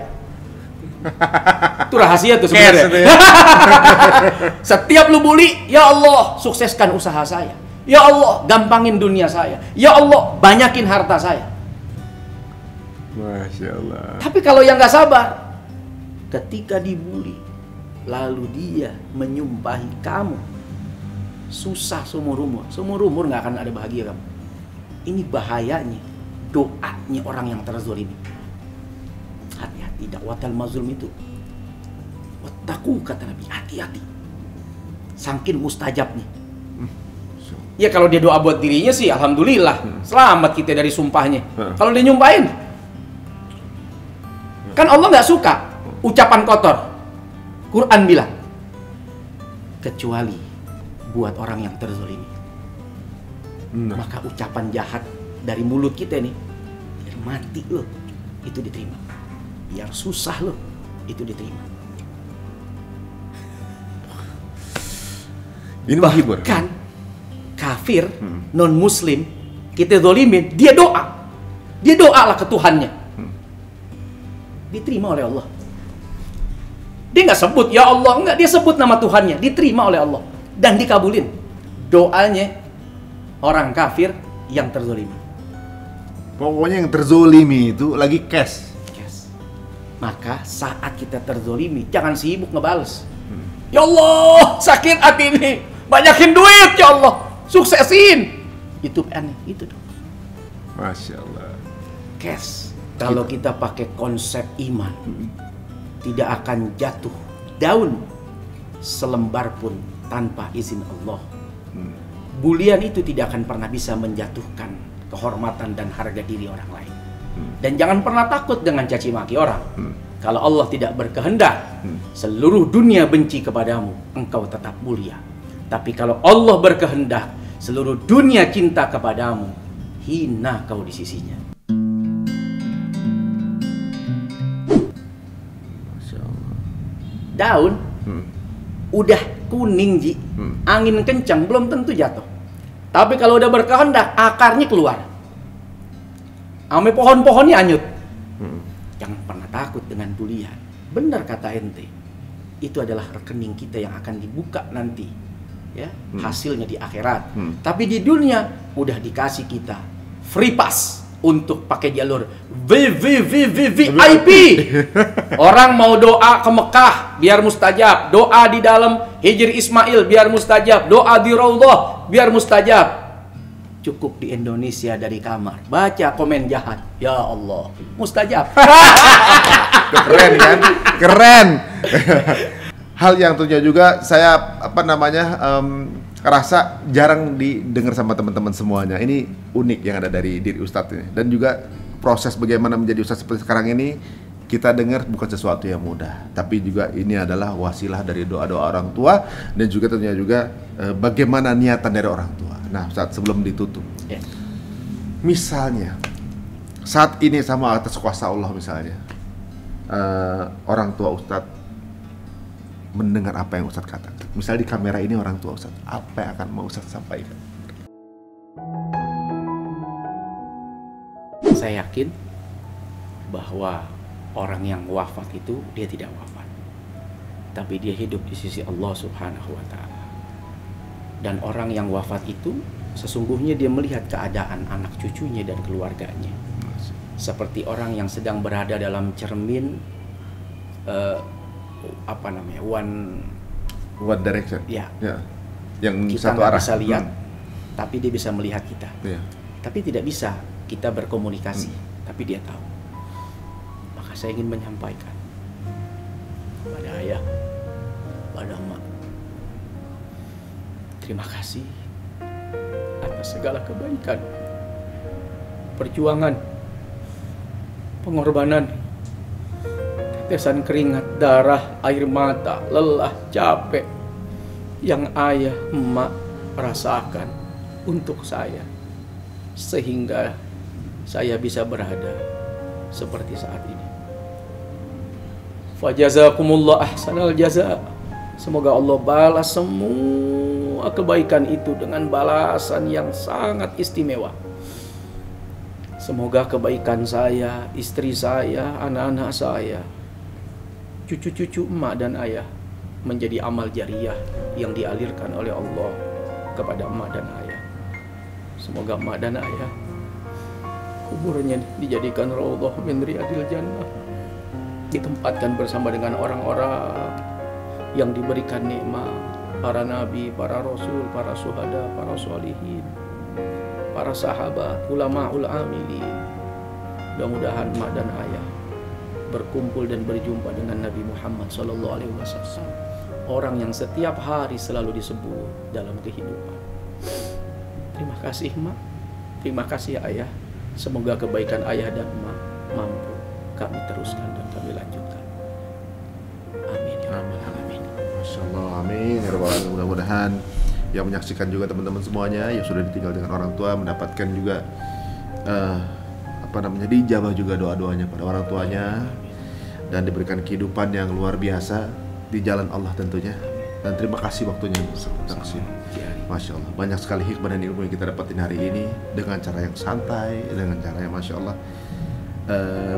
Speaker 2: Itu rahasia tuh sebenarnya. Setiap lu bully, ya Allah, sukseskan usaha saya. Ya Allah, gampangin dunia saya. Ya Allah, banyakin harta saya.
Speaker 3: Masya Allah.
Speaker 2: Tapi kalau yang nggak sabar, ketika dibully, lalu dia menyumpahi kamu, susah seumur umur nggak akan ada bahagia kamu. Ini bahayanya doanya orang yang terzolimi. Hati-hati dakwatul mazlum itu. Wattaqu, kata Nabi, hati-hati. Saking mustajabnya. Ya kalau dia doa buat dirinya sih alhamdulillah, selamat kita dari sumpahnya. Kalau dia nyumpahin, kan Allah nggak suka ucapan kotor. Quran bilang, kecuali buat orang yang terzolimi. Maka ucapan jahat dari mulut kita nih, biar mati lo, itu diterima. Biar susah lo, itu diterima.
Speaker 3: Ini menghibur.
Speaker 2: Bahkan kafir, non muslim, kita zolimin, dia doa. Dia doalah ke Tuhannya. Diterima oleh Allah. Dia nggak sebut ya Allah, enggak, dia sebut nama Tuhannya, diterima oleh Allah dan dikabulin doanya orang kafir yang terzolimi.
Speaker 3: Pokoknya yang terzolimi itu lagi cash.
Speaker 2: Maka saat kita terzolimi, jangan sibuk ngebales. Ya Allah, sakit hati ini, banyakin duit ya Allah, suksesin. Itu aneh, itu dong.
Speaker 3: Masya Allah.
Speaker 2: Cash. Kalau kita pakai konsep iman, tidak akan jatuh daun selembar pun tanpa izin Allah. Bulian itu tidak akan pernah bisa menjatuhkan kehormatan dan harga diri orang lain. Dan jangan pernah takut dengan caci maki orang. Kalau Allah tidak berkehendak, seluruh dunia benci kepadamu, engkau tetap mulia. Tapi kalau Allah berkehendak, seluruh dunia cinta kepadamu, hina kau di sisinya.
Speaker 3: Masya Allah.
Speaker 2: Daun udah kuning, Ji, angin kencang belum tentu jatuh. Tapi kalau udah berkehendak, akarnya keluar. Ame pohon-pohonnya anyut. Jangan pernah takut dengan bulian. Benar kata ente. Itu adalah rekening kita yang akan dibuka nanti. Ya, hasilnya di akhirat. Tapi di dunia udah dikasih kita free pass untuk pakai jalur VIP. Orang mau doa ke Mekah biar mustajab, doa di dalam Hijri Ismail biar mustajab, doa di Raudhah biar mustajab. Cukup di Indonesia dari kamar baca komen jahat, ya Allah, mustajab.
Speaker 3: Keren kan? Keren. Hal yang tentunya juga saya rasa jarang didengar sama teman-teman semuanya. Ini unik yang ada dari diri Ustadz ini. Dan juga proses bagaimana menjadi Ustadz seperti sekarang ini kita dengar bukan sesuatu yang mudah, tapi juga ini adalah wasilah dari doa-doa orang tua dan juga tentunya juga bagaimana niatan dari orang tua. Nah, Ustadz, sebelum ditutup, misalnya saat ini sama atas kuasa Allah misalnya orang tua Ustadz mendengar apa yang Ustadz katakan. Misalnya di kamera ini orang tua Ustadz, apa yang akan mau Ustadz sampaikan?
Speaker 2: Saya yakin bahwa orang yang wafat itu dia tidak wafat, tapi dia hidup di sisi Allah Subhanahu wa Ta'ala. Dan orang yang wafat itu sesungguhnya dia melihat keadaan anak cucunya dan keluarganya, seperti orang yang sedang berada dalam cermin
Speaker 3: One Direction.
Speaker 2: Ya.
Speaker 3: Yang
Speaker 2: kita
Speaker 3: satu arah.
Speaker 2: Bisa lihat, tapi dia bisa melihat kita.
Speaker 3: Ya.
Speaker 2: Tapi tidak bisa kita berkomunikasi, tapi dia tahu. Maka saya ingin menyampaikan pada ayah, pada emak, terima kasih atas segala kebaikan, perjuangan, pengorbanan, tetesan keringat, darah, air mata, lelah, capek yang ayah, emak rasakan untuk saya, sehingga saya bisa berada seperti saat ini. Fajazakumullah ahsanal jaza. Semoga Allah balas semua kebaikan itu dengan balasan yang sangat istimewa. Semoga kebaikan saya, istri saya, anak-anak saya, cucu-cucu emak dan ayah menjadi amal jariah yang dialirkan oleh Allah kepada emak dan ayah. Semoga emak dan ayah kuburnya dijadikan raudhah min riyadil jannah, ditempatkan bersama dengan orang-orang yang diberikan nikmat, para nabi, para rasul, para syuhada, para sholihin, para sahabat, ulamaul amilin. Mudah-mudahan emak dan ayah berkumpul dan berjumpa dengan Nabi Muhammad SAW, orang yang setiap hari selalu disebut dalam kehidupan. Terima kasih emak, terima kasih ayah. Semoga kebaikan ayah dan emak mampu kami teruskan dan kami lanjutkan. Amin ya rabbal alamin.
Speaker 3: Masya Allah, amin ya rabbal alamin. Mudah-mudahan yang menyaksikan juga teman-teman semuanya yang sudah ditinggal dengan orang tua mendapatkan juga dijabah juga doa-doanya pada orang tuanya dan diberikan kehidupan yang luar biasa di jalan Allah tentunya. Dan terima kasih waktunya datang ke sini. Masya Allah, banyak sekali hikmah dan ilmu yang kita dapatin hari ini dengan cara yang santai, dengan cara yang Masya Allah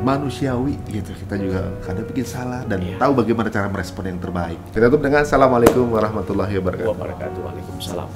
Speaker 3: manusiawi gitu. Kita juga kadang bikin salah dan tahu bagaimana cara merespon yang terbaik. Kita tutup dengan Assalamualaikum warahmatullahi wabarakatuh.
Speaker 2: Waalaikumsalam.